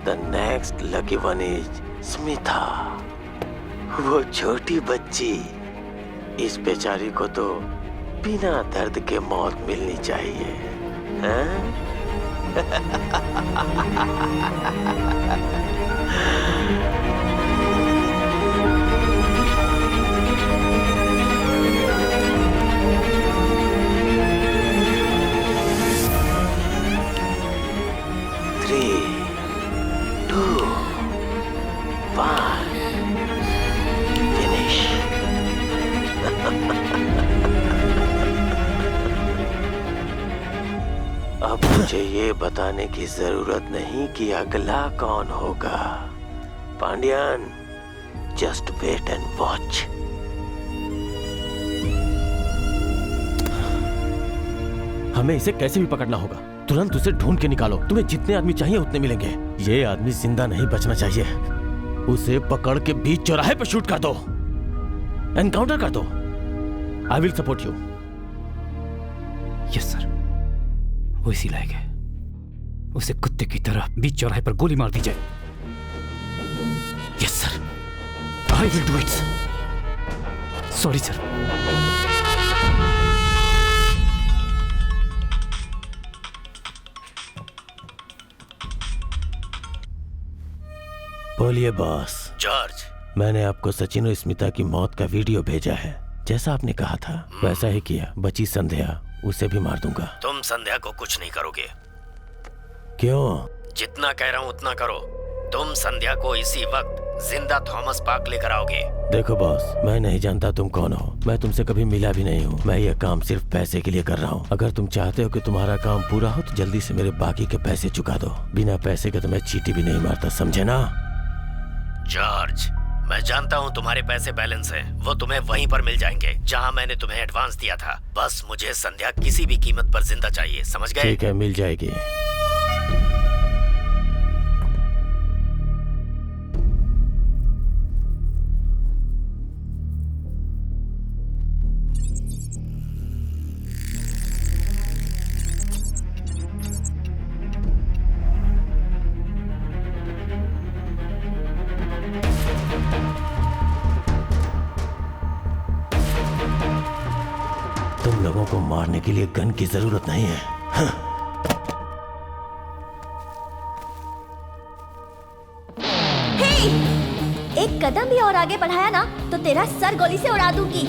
The next lucky one is Smita, वो छोटी बच्ची। इस बेचारी को तो बिना दर्द के मौत मिलनी चाहिए। हाँ? अब मुझे ये बताने की जरूरत नहीं कि अगला कौन होगा। Pandian, just wait and watch. हमें इसे कैसे भी पकड़ना होगा। तुरंत उसे ढूंढ के निकालो। तुम्हें जितने आदमी चाहिए उतने मिलेंगे। ये आदमी जिंदा नहीं बचना चाहिए। उसे पकड़ के बीच चौराहे पर शूट कर दो, एनकाउंटर कर दो। I will support you. Yes sir, वो इसी लायक है। उसे कुत्ते की तरह बीच चौराहे पर गोली मार दी जाए। Yes sir, I will do it. Sorry sir. बोलिए बॉस। जॉर्ज, मैंने आपको सचिन और स्मिता की मौत का वीडियो भेजा है। जैसा आपने कहा था वैसा ही किया। बची संध्या, उसे भी मार दूंगा। तुम संध्या को कुछ नहीं करोगे। क्यों? जितना कह रहा हूँ उतना करो। तुम संध्या को इसी वक्त जिंदा थॉमस पार्क लेकर आओगे। देखो बॉस, मैं नहीं जानता तुम कौन हो। मैं तुमसे कभी मिला भी नहीं हूँ। मैं ये काम सिर्फ पैसे के लिए कर रहा हूँ। अगर तुम चाहते हो कि तुम्हारा काम पूरा हो तो जल्दी से मेरे बाकी के पैसे चुका दो। बिना पैसे के तो मैं चींटी भी नहीं मारता, समझे ना? जॉर्ज, मैं जानता हूँ तुम्हारे पैसे बैलेंस हैं। वो तुम्हें वहीं पर मिल जाएंगे जहाँ मैंने तुम्हें एडवांस दिया था। बस मुझे संध्या किसी भी कीमत पर जिंदा चाहिए, समझ गए? ठीक है, मिल जाएगी। तुम लोगों को मारने के लिए गन की जरूरत नहीं है। हाँ। हे! एक कदम भी और आगे बढ़ाया ना तो तेरा सर गोली से उड़ा दूंगी।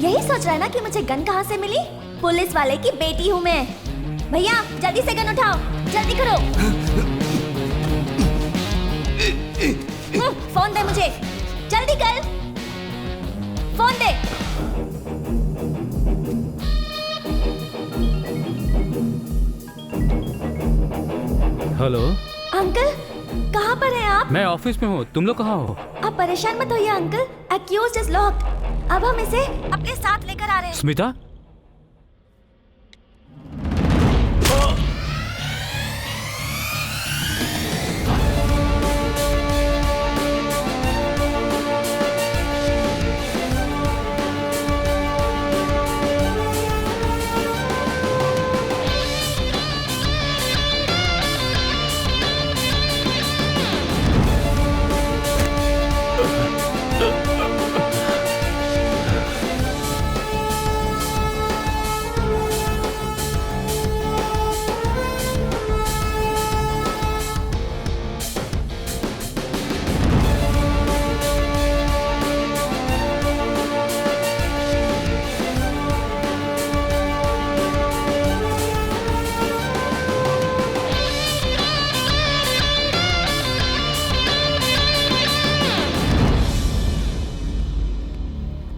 यही सोच रहा है ना कि मुझे गन कहाँ से मिली? पुलिस वाले की बेटी हूँ मैं। भैया जल्दी से गन उठाओ, जल्दी करो। फोन दे मुझे, जल्दी कर। फोन दे। हेलो अंकल, कहाँ पर हैं आप? मैं ऑफिस में हूँ, तुम लोग कहाँ हो? आप परेशान मत होइए अंकल, एक्यूज्ड इज लॉक्ड। अब हम इसे अपने साथ लेकर आ रहे हैं। स्मिता,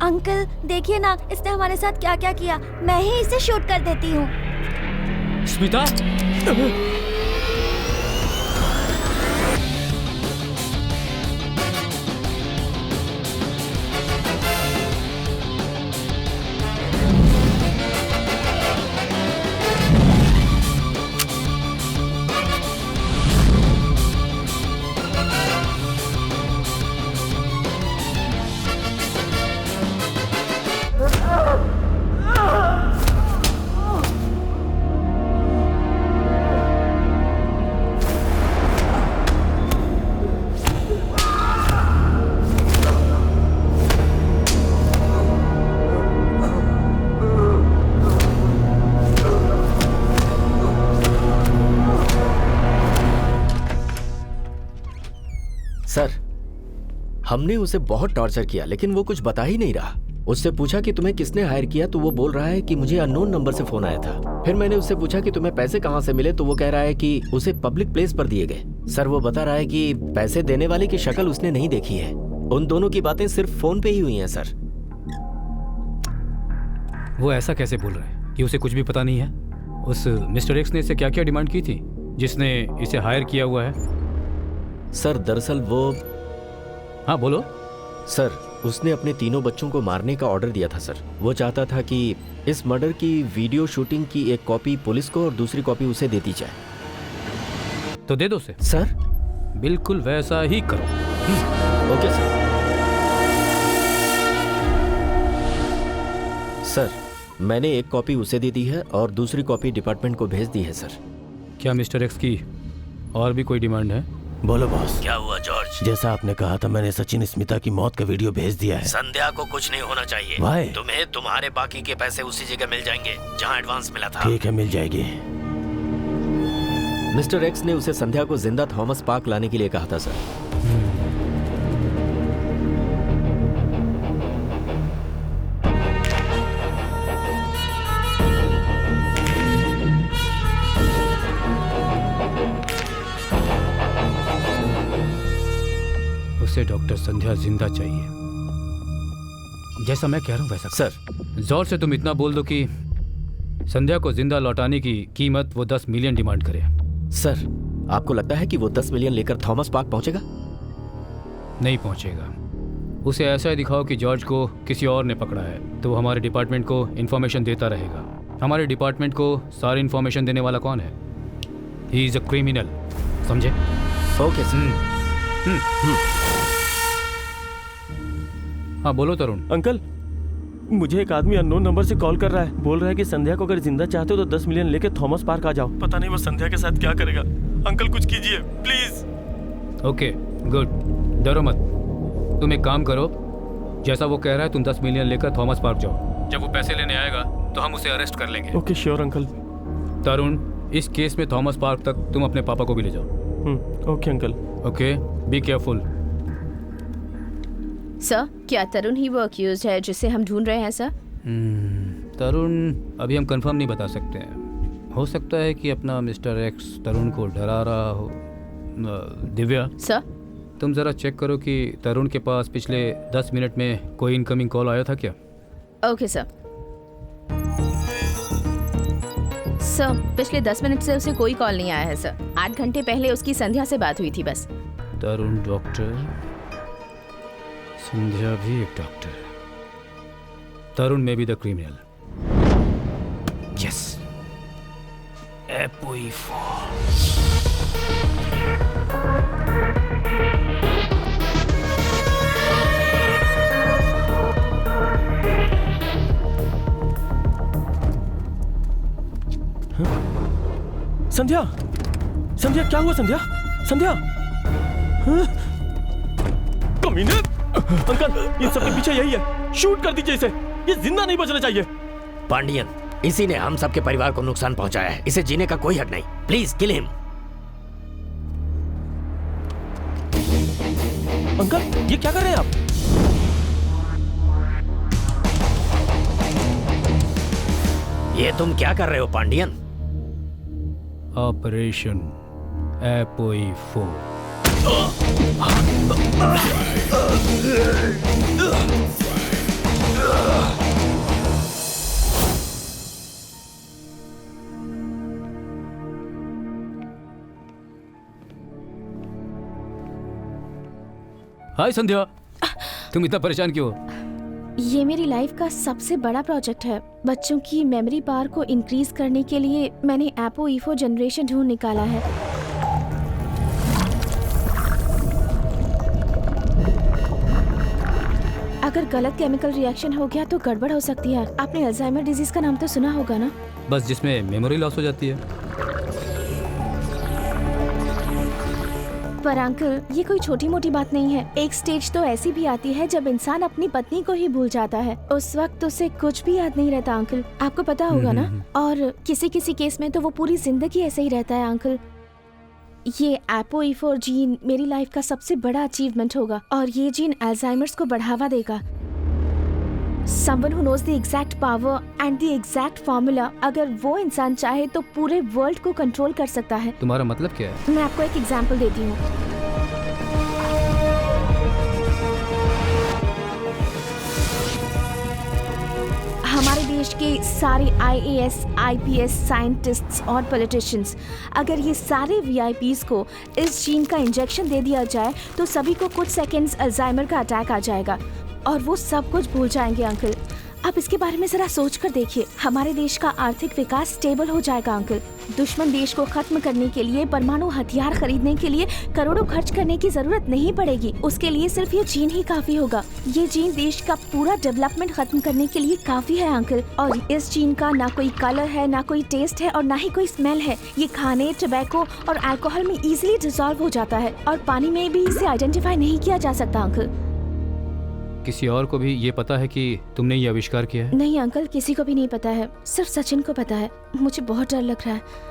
अंकल देखिए ना, इसने हमारे साथ क्या क्या किया। मैं ही इसे शूट कर देती हूँ। स्मिता, हमने उसे बहुत टॉर्चर किया लेकिन वो कुछ बता ही नहीं रहा। उससे पूछा कि तुम्हें किसने हायर किया तो वो बोल रहा है कि मुझे अननोन नंबर से फोन आया था। फिर मैंने उससे पूछा कि तुम्हें पैसे कहाँ से मिले तो वो कह रहा है कि उसे पब्लिक प्लेस पर दिए गए। सर वो बता रहा है कि पैसे देने वाले की शक्ल उसने नहीं देखी है। उन दोनों की बातें सिर्फ फोन पे ही हुई हैं सर। वो ऐसा कैसे बोल रहा है कि उसे कुछ भी पता नहीं है? उस मिस्टर एक्स ने इससे क्या क्या डिमांड की थी जिसने इसे हायर किया हुआ है? सर दरअसल वो, हाँ बोलो। सर उसने अपने तीनों बच्चों को मारने का ऑर्डर दिया था सर। वो चाहता था कि इस मर्डर की वीडियो शूटिंग की एक कॉपी पुलिस को और दूसरी कॉपी उसे दे दी जाए। तो दे दो उसे। सर बिल्कुल वैसा ही करो। Okay sir. सर मैंने एक कॉपी उसे दे दी है और दूसरी कॉपी डिपार्टमेंट को भेज दी है सर। क्या मिस्टर एक्स की और भी कोई डिमांड है? बोलो बॉस। क्या हुआ जॉर्ज? जैसा आपने कहा था मैंने सचिन स्मिता की मौत का वीडियो भेज दिया है। संध्या को कुछ नहीं होना चाहिए। Why? तुम्हें तुम्हारे बाकी के पैसे उसी जगह मिल जाएंगे जहां एडवांस मिला था। ठीक है मिल जाएगी। मिस्टर एक्स ने उसे संध्या को जिंदा थॉमस पार्क लाने के लिए कहा था सर। उसे डॉक्टर संध्या जिंदा चाहिए, जैसा मैं कह रहा हूँ वैसा। सर जोर से तुम इतना बोल दो कि संध्या को जिंदा लौटाने की कीमत वो 10 मिलियन डिमांड करे। सर आपको लगता है कि वो 10 मिलियन लेकर थॉमस पार्क पहुंचेगा? नहीं पहुंचेगा। उसे ऐसा ही दिखाओ कि जॉर्ज को किसी और ने पकड़ा है तो वो हमारे डिपार्टमेंट को इन्फॉर्मेशन देता रहेगा। हमारे डिपार्टमेंट को सारी इन्फॉर्मेशन देने वाला कौन है? ही इज अ क्रिमिनल, समझे? Okay sir. हाँ बोलो तरुण। अंकल मुझे एक आदमी अननोन नंबर से कॉल कर रहा है। बोल रहा है कि संध्या को अगर जिंदा चाहते हो तो 10 मिलियन लेके थॉमस पार्क आ जाओ। पता नहीं वो संध्या के साथ क्या करेगा। अंकल कुछ कीजिए प्लीज। ओके गुड, डरो मत। तुम एक काम करो, जैसा वो कह रहा है तुम 10 मिलियन लेकर थॉमस पार्क जाओ। जब वो पैसे लेने आएगा तो हम उसे अरेस्ट कर लेंगे। Okay sure uncle. तरुण इस केस में थॉमस पार्क तक तुम अपने पापा को भी ले जाओ। Okay uncle. Okay be careful. Sir क्या तरुण ही वो अक्यूज्ड है जिसे हम ढूंढ रहे हैं सर? तरुण अभी हम कंफर्म नहीं बता सकते हैं। हो सकता है कि अपना मिस्टर एक्स तरुण को डरा रहा हो। दिव्या सर तुम ज़रा चेक करो कि तरुण के पास पिछले 10 मिनट में कोई इनकमिंग कॉल आया था क्या? Okay sir. सर पिछले 10 मिनट से उसे कोई कॉल नहीं आया है सर। 8 घंटे पहले उसकी संध्या से बात हुई थी बस। तरुण डॉक्टर, संध्या भी एक डॉक्टर। तरुण में बी द क्रिमिनल। यस संध्या, संध्या क्या हुआ? संध्या, संध्या कमीने। अंकल ये सबके पीछे यही है, शूट कर दीजिए इसे। ये जिंदा नहीं बचना चाहिए। पांडियन इसी ने हम सबके परिवार को नुकसान पहुंचाया है। इसे जीने का कोई हक नहीं। Please kill him. अंकल ये क्या कर रहे हैं आप? ये तुम क्या कर रहे हो पांडियन? ऑपरेशन एपोई4। हाय संध्या, तुम इतना परेशान क्यों हो? ये मेरी लाइफ का सबसे बड़ा प्रोजेक्ट है। बच्चों की मेमोरी पावर को इंक्रीज करने के लिए मैंने एपोई4 जनरेशन ढूंढ निकाला है। अगर गलत केमिकल रिएक्शन हो गया तो गड़बड़ हो सकती है। आपने अल्जाइमर डिजीज का नाम तो सुना होगा ना? बस जिसमें मेमोरी लॉस हो जाती है। पर अंकल ये कोई छोटी मोटी बात नहीं है। एक स्टेज तो ऐसी भी आती है जब इंसान अपनी पत्नी को ही भूल जाता है। उस वक्त उसे कुछ भी याद नहीं रहता अंकल, आपको पता होगा ना। और किसी किसी केस में तो वो पूरी जिंदगी ऐसे ही रहता है अंकल। ये ApoE4 जीन मेरी लाइफ का सबसे बड़ा अचीवमेंट होगा और ये जीन अल्जाइमर्स को बढ़ावा देगा। Someone who knows the exact power and the exact formula, अगर वो इंसान चाहे तो पूरे वर्ल्ड को कंट्रोल कर सकता है। तुम्हारा मतलब क्या है? मैं आपको एक एग्जांपल देती हूँ। हमारे देश के सारे IAS, IPS साइंटिस्ट्स और पॉलिटिशियंस, अगर ये सारे VIPs को इस जीन का इंजेक्शन दे दिया जाए तो सभी को कुछ सेकंड्स अल्जाइमर का अटैक आ जाएगा और वो सब कुछ भूल जाएंगे अंकल। आप इसके बारे में जरा सोच कर देखिए। हमारे देश का आर्थिक विकास स्टेबल हो जाएगा अंकल। दुश्मन देश को खत्म करने के लिए परमाणु हथियार खरीदने के लिए करोड़ों खर्च करने की जरूरत नहीं पड़ेगी। उसके लिए सिर्फ ये जीन ही काफी होगा। ये जीन देश का पूरा डेवलपमेंट खत्म करने के लिए काफी है अंकल। और इस जीन का ना कोई कलर है, ना कोई टेस्ट है और ना ही कोई स्मेल है। ये खाने, टोबैको और अल्कोहल में इजीली डिसॉल्व हो जाता है और पानी में भी इसे आइडेंटिफाई नहीं किया जा सकता अंकल। किसी और को भी ये पता है कि तुमने ये आविष्कार किया है? नहीं अंकल, किसी को भी नहीं पता है, सिर्फ सचिन को पता है। मुझे बहुत डर लग रहा है।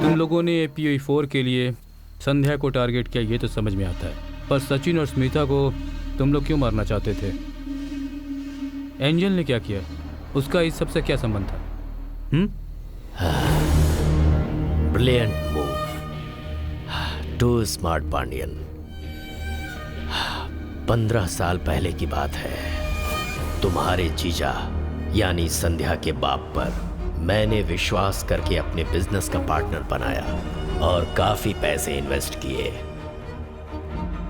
तुम लोगों ने ApoE4 के लिए संध्या को टारगेट किया, ये तो समझ में आता है, पर सचिन और स्मिता को तुम लोग क्यों मारना चाहते थे? एंजल ने क्या किया? उसका इस सबसे क्या संबंध था? Brilliant move, too smart Pandian. 15 साल पहले की बात है। तुम्हारे जीजा यानी संध्या के बाप पर मैंने विश्वास करके अपने बिजनेस का पार्टनर बनाया और काफी पैसे इन्वेस्ट किए।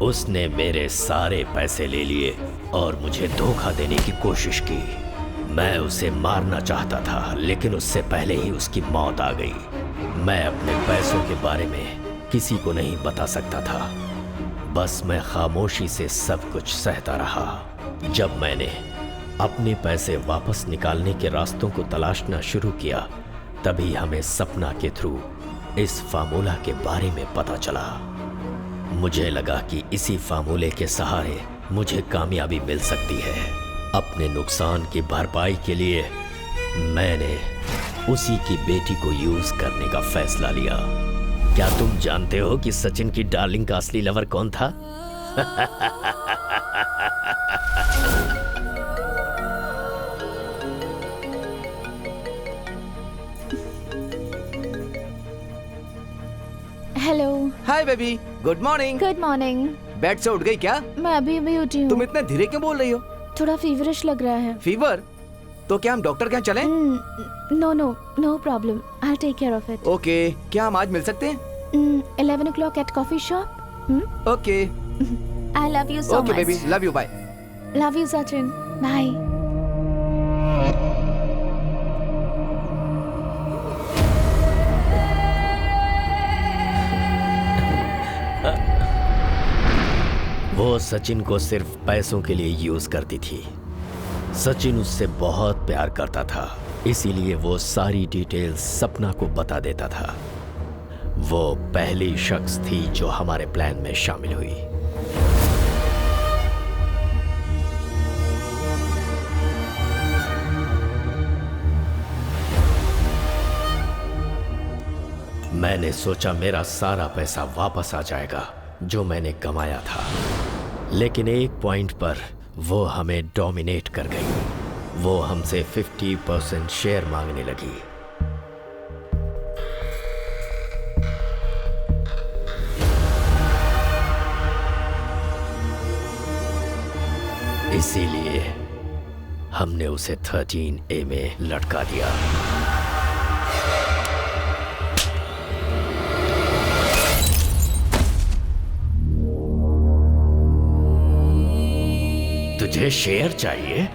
उसने मेरे सारे पैसे ले लिए और मुझे धोखा देने की कोशिश की। मैं उसे मारना चाहता था लेकिन उससे पहले ही उसकी मौत आ गई। मैं अपने पैसों के बारे में किसी को नहीं बता सकता था, बस मैं खामोशी से सब कुछ सहता रहा। जब मैंने अपने पैसे वापस निकालने के रास्तों को तलाशना शुरू किया, तभी हमें सपना के थ्रू इस फार्मूला के बारे में पता चला। मुझे लगा कि इसी फार्मूले के सहारे मुझे कामयाबी मिल सकती है। अपने नुकसान की भरपाई के लिए मैंने उसी की बेटी को यूज करने का फैसला लिया। क्या तुम जानते हो कि सचिन की डार्लिंग का असली लवर कौन था? Hello. Hi baby, good morning. Good morning. Bed से उठ गई क्या? मैं अभी अभी उठी हूँ। तुम इतने धीरे क्यों बोल रही हो? थोड़ा फीवरिश लग रहा है। फीवर? तो क्या हम डॉक्टर के यहाँ चलें? No problem, I take care of it. Okay, क्या हम आज मिल सकते हैं? 11 o'clock at coffee shop. Okay. I love you so much. Okay baby, love you, bye. Love you Sachin, bye. वो सचिन को सिर्फ पैसों के लिए यूज करती थी। सचिन उससे बहुत प्यार करता था, इसीलिए वो सारी डिटेल्स सपना को बता देता था। वो पहली शख्स थी जो हमारे प्लान में शामिल हुई। मैंने सोचा मेरा सारा पैसा वापस आ जाएगा जो मैंने कमाया था, लेकिन एक पॉइंट पर वो हमें डोमिनेट कर गई। वो हमसे 50% शेयर मांगने लगी। इसीलिए हमने उसे 13A में लटका दिया। तुझे शेर चाहिए?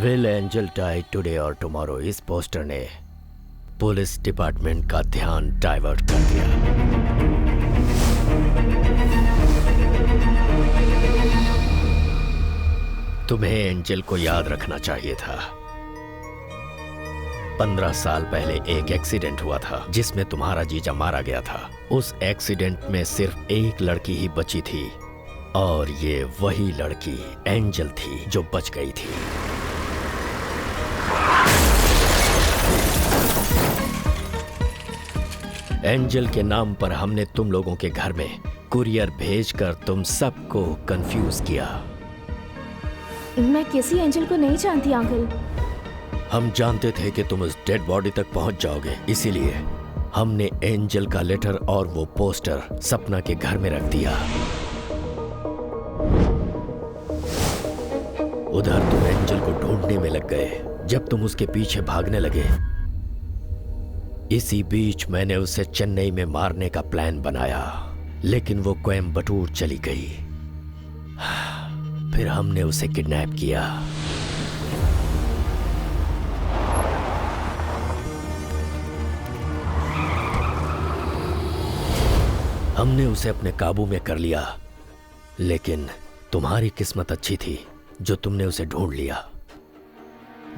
Will Angel die today or tomorrow? इस पोस्टर ने पुलिस डिपार्टमेंट का ध्यान डाइवर्ट कर दिया। तुम्हें एंजल को याद रखना चाहिए था। 15 साल पहले एक एक्सीडेंट हुआ था जिसमें तुम्हारा जीजा मारा गया था। उस एक्सीडेंट में सिर्फ एक लड़की ही बची थी और ये वही लड़की एंजल थी जो बच गई थी। एंजल के नाम पर हमने तुम लोगों के घर में कुरियर भेजकर तुम सबको कंफ्यूज किया। मैं किसी एंजल को नहीं जानती अंकल। हम जानते थे कि तुम उस डेड बॉडी तक पहुंच जाओगे, इसीलिए हमने एंजल का लेटर और वो पोस्टर सपना के घर में रख दिया। उधर तुम एंजल को ढूंढने में लग गए। जब तुम उसके पीछे भागने लगे, इसी बीच मैंने उसे चेन्नई में मारने का प्लान बनाया, लेकिन वो कोयम्बटूर चली गई। फिर हमने उसे किडनैप किया। हमने उसे अपने काबू में कर लिया, लेकिन तुम्हारी किस्मत अच्छी थी जो तुमने उसे ढूंढ लिया।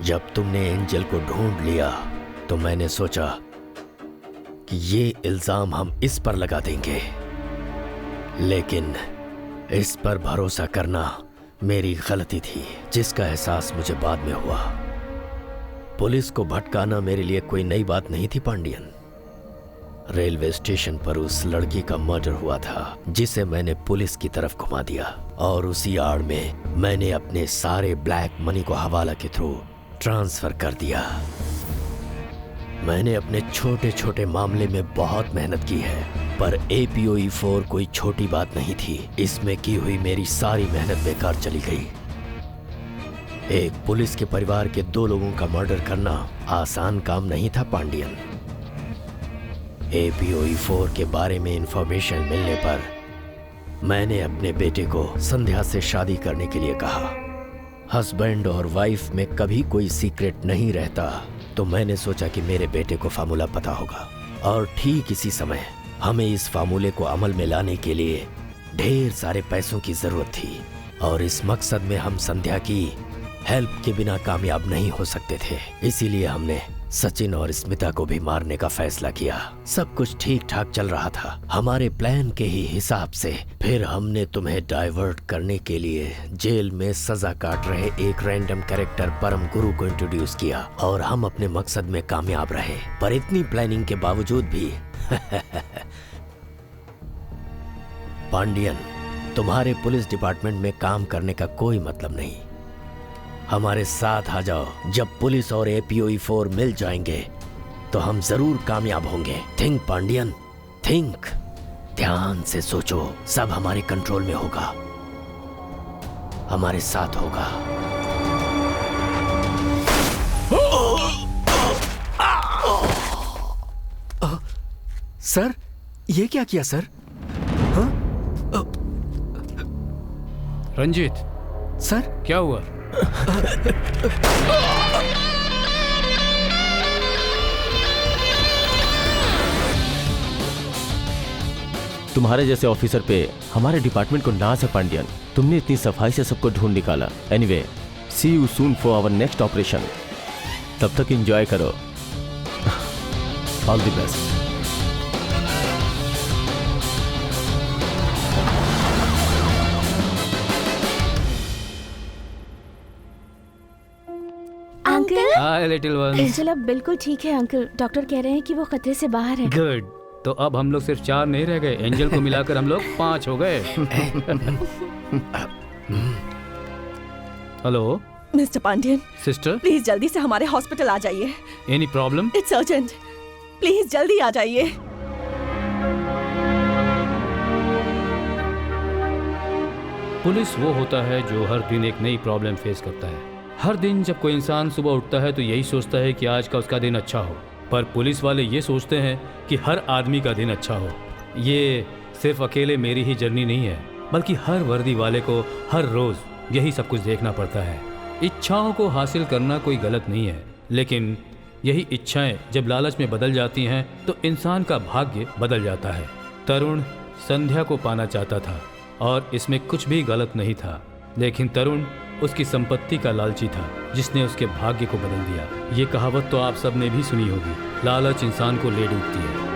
जब तुमने एंजल को ढूंढ लिया तो मैंने सोचा कि ये इल्जाम हम इस पर लगा देंगे, लेकिन इस पर भरोसा करना मेरी गलती थी, जिसका एहसास मुझे बाद में हुआ। पुलिस को भटकाना मेरे लिए कोई नई बात नहीं थी पांडियन। रेलवे स्टेशन पर उस लड़की का मर्डर हुआ था जिसे मैंने पुलिस की तरफ घुमा दिया, और उसी आड़ में मैंने अपने सारे ब्लैक मनी को हवाला के थ्रू ट्रांसफर कर दिया। मैंने अपने छोटे छोटे मामले में बहुत मेहनत की है, पर APOE 4 कोई छोटी बात नहीं थी। इसमें की हुई मेरी सारी मेहनत बेकार चली गई। एक पुलिस के परिवार के 2 लोगों का मर्डर करना आसान काम नहीं था पांडियन। APOE 4 के बारे में इंफॉर्मेशन मिलने पर मैंने अपने बेटे को संध्या से शादी करने के लिए कहा। हस्बैंड और वाइफ में कभी कोई सीक्रेट नहीं रहता, तो मैंने सोचा कि मेरे बेटे को फार्मूला पता होगा, और ठीक इसी समय हमें इस फार्मूले को अमल में लाने के लिए ढेर सारे पैसों की जरूरत थी, और इस मकसद में हम संध्या की हेल्प के बिना कामयाब नहीं हो सकते थे। इसीलिए हमने सचिन और स्मिता को भी मारने का फैसला किया। सब कुछ ठीक ठाक चल रहा था हमारे प्लान के ही हिसाब से। फिर हमने तुम्हें डाइवर्ट करने के लिए जेल में सजा काट रहे एक रैंडम कैरेक्टर परम गुरु को इंट्रोड्यूस किया, और हम अपने मकसद में कामयाब रहे। पर इतनी प्लानिंग के बावजूद भी पांडियन, तुम्हारे पुलिस डिपार्टमेंट में काम करने का कोई मतलब नहीं। हमारे साथ आ जाओ। जब पुलिस और APOE 4 मिल जाएंगे तो हम जरूर कामयाब होंगे। Think Pandian, think. ध्यान से सोचो, सब हमारे कंट्रोल में होगा, हमारे साथ होगा। सर, ये क्या किया सर? हाँ? रंजीत, सर क्या हुआ? तुम्हारे जैसे ऑफिसर पे हमारे डिपार्टमेंट को नाज है पांडियन। तुमने इतनी सफाई से सबको ढूंढ निकाला। Anyway, see you soon for our next operation. तब तक एंजॉय करो। All the best. Uncle, hi little one. Angel अब बिल्कुल ठीक है अंकल। डॉक्टर कह रहे हैं कि वो खतरे से बाहर है। गुड। तो अब हम लोग सिर्फ 4 नहीं रह गए, एंजल को मिलाकर हम लोग 5 हो गए। Hello mister Pandian, sister, please जल्दी से हमारे हॉस्पिटल आ जाइए। Any problem? It's urgent, please जल्दी आ जाइए। पुलिस वो होता है जो हर दिन एक नई प्रॉब्लम फेस करता है। हर दिन जब कोई इंसान सुबह उठता है तो यही सोचता है कि आज का उसका दिन अच्छा हो, पर पुलिस वाले ये सोचते हैं कि हर आदमी का दिन अच्छा हो। ये सिर्फ अकेले मेरी ही जर्नी नहीं है, बल्कि हर वर्दी वाले को हर रोज़ यही सब कुछ देखना पड़ता है। इच्छाओं को हासिल करना कोई गलत नहीं है, लेकिन यही इच्छाएं जब लालच में बदल जाती हैं तो इंसान का भाग्य बदल जाता है। तरुण संध्या को पाना चाहता था और इसमें कुछ भी गलत नहीं था, लेकिन तरुण उसकी संपत्ति का लालची था जिसने उसके भाग्य को बदल दिया। ये कहावत तो आप सब ने भी सुनी होगी, लालच इंसान को ले डूबती है।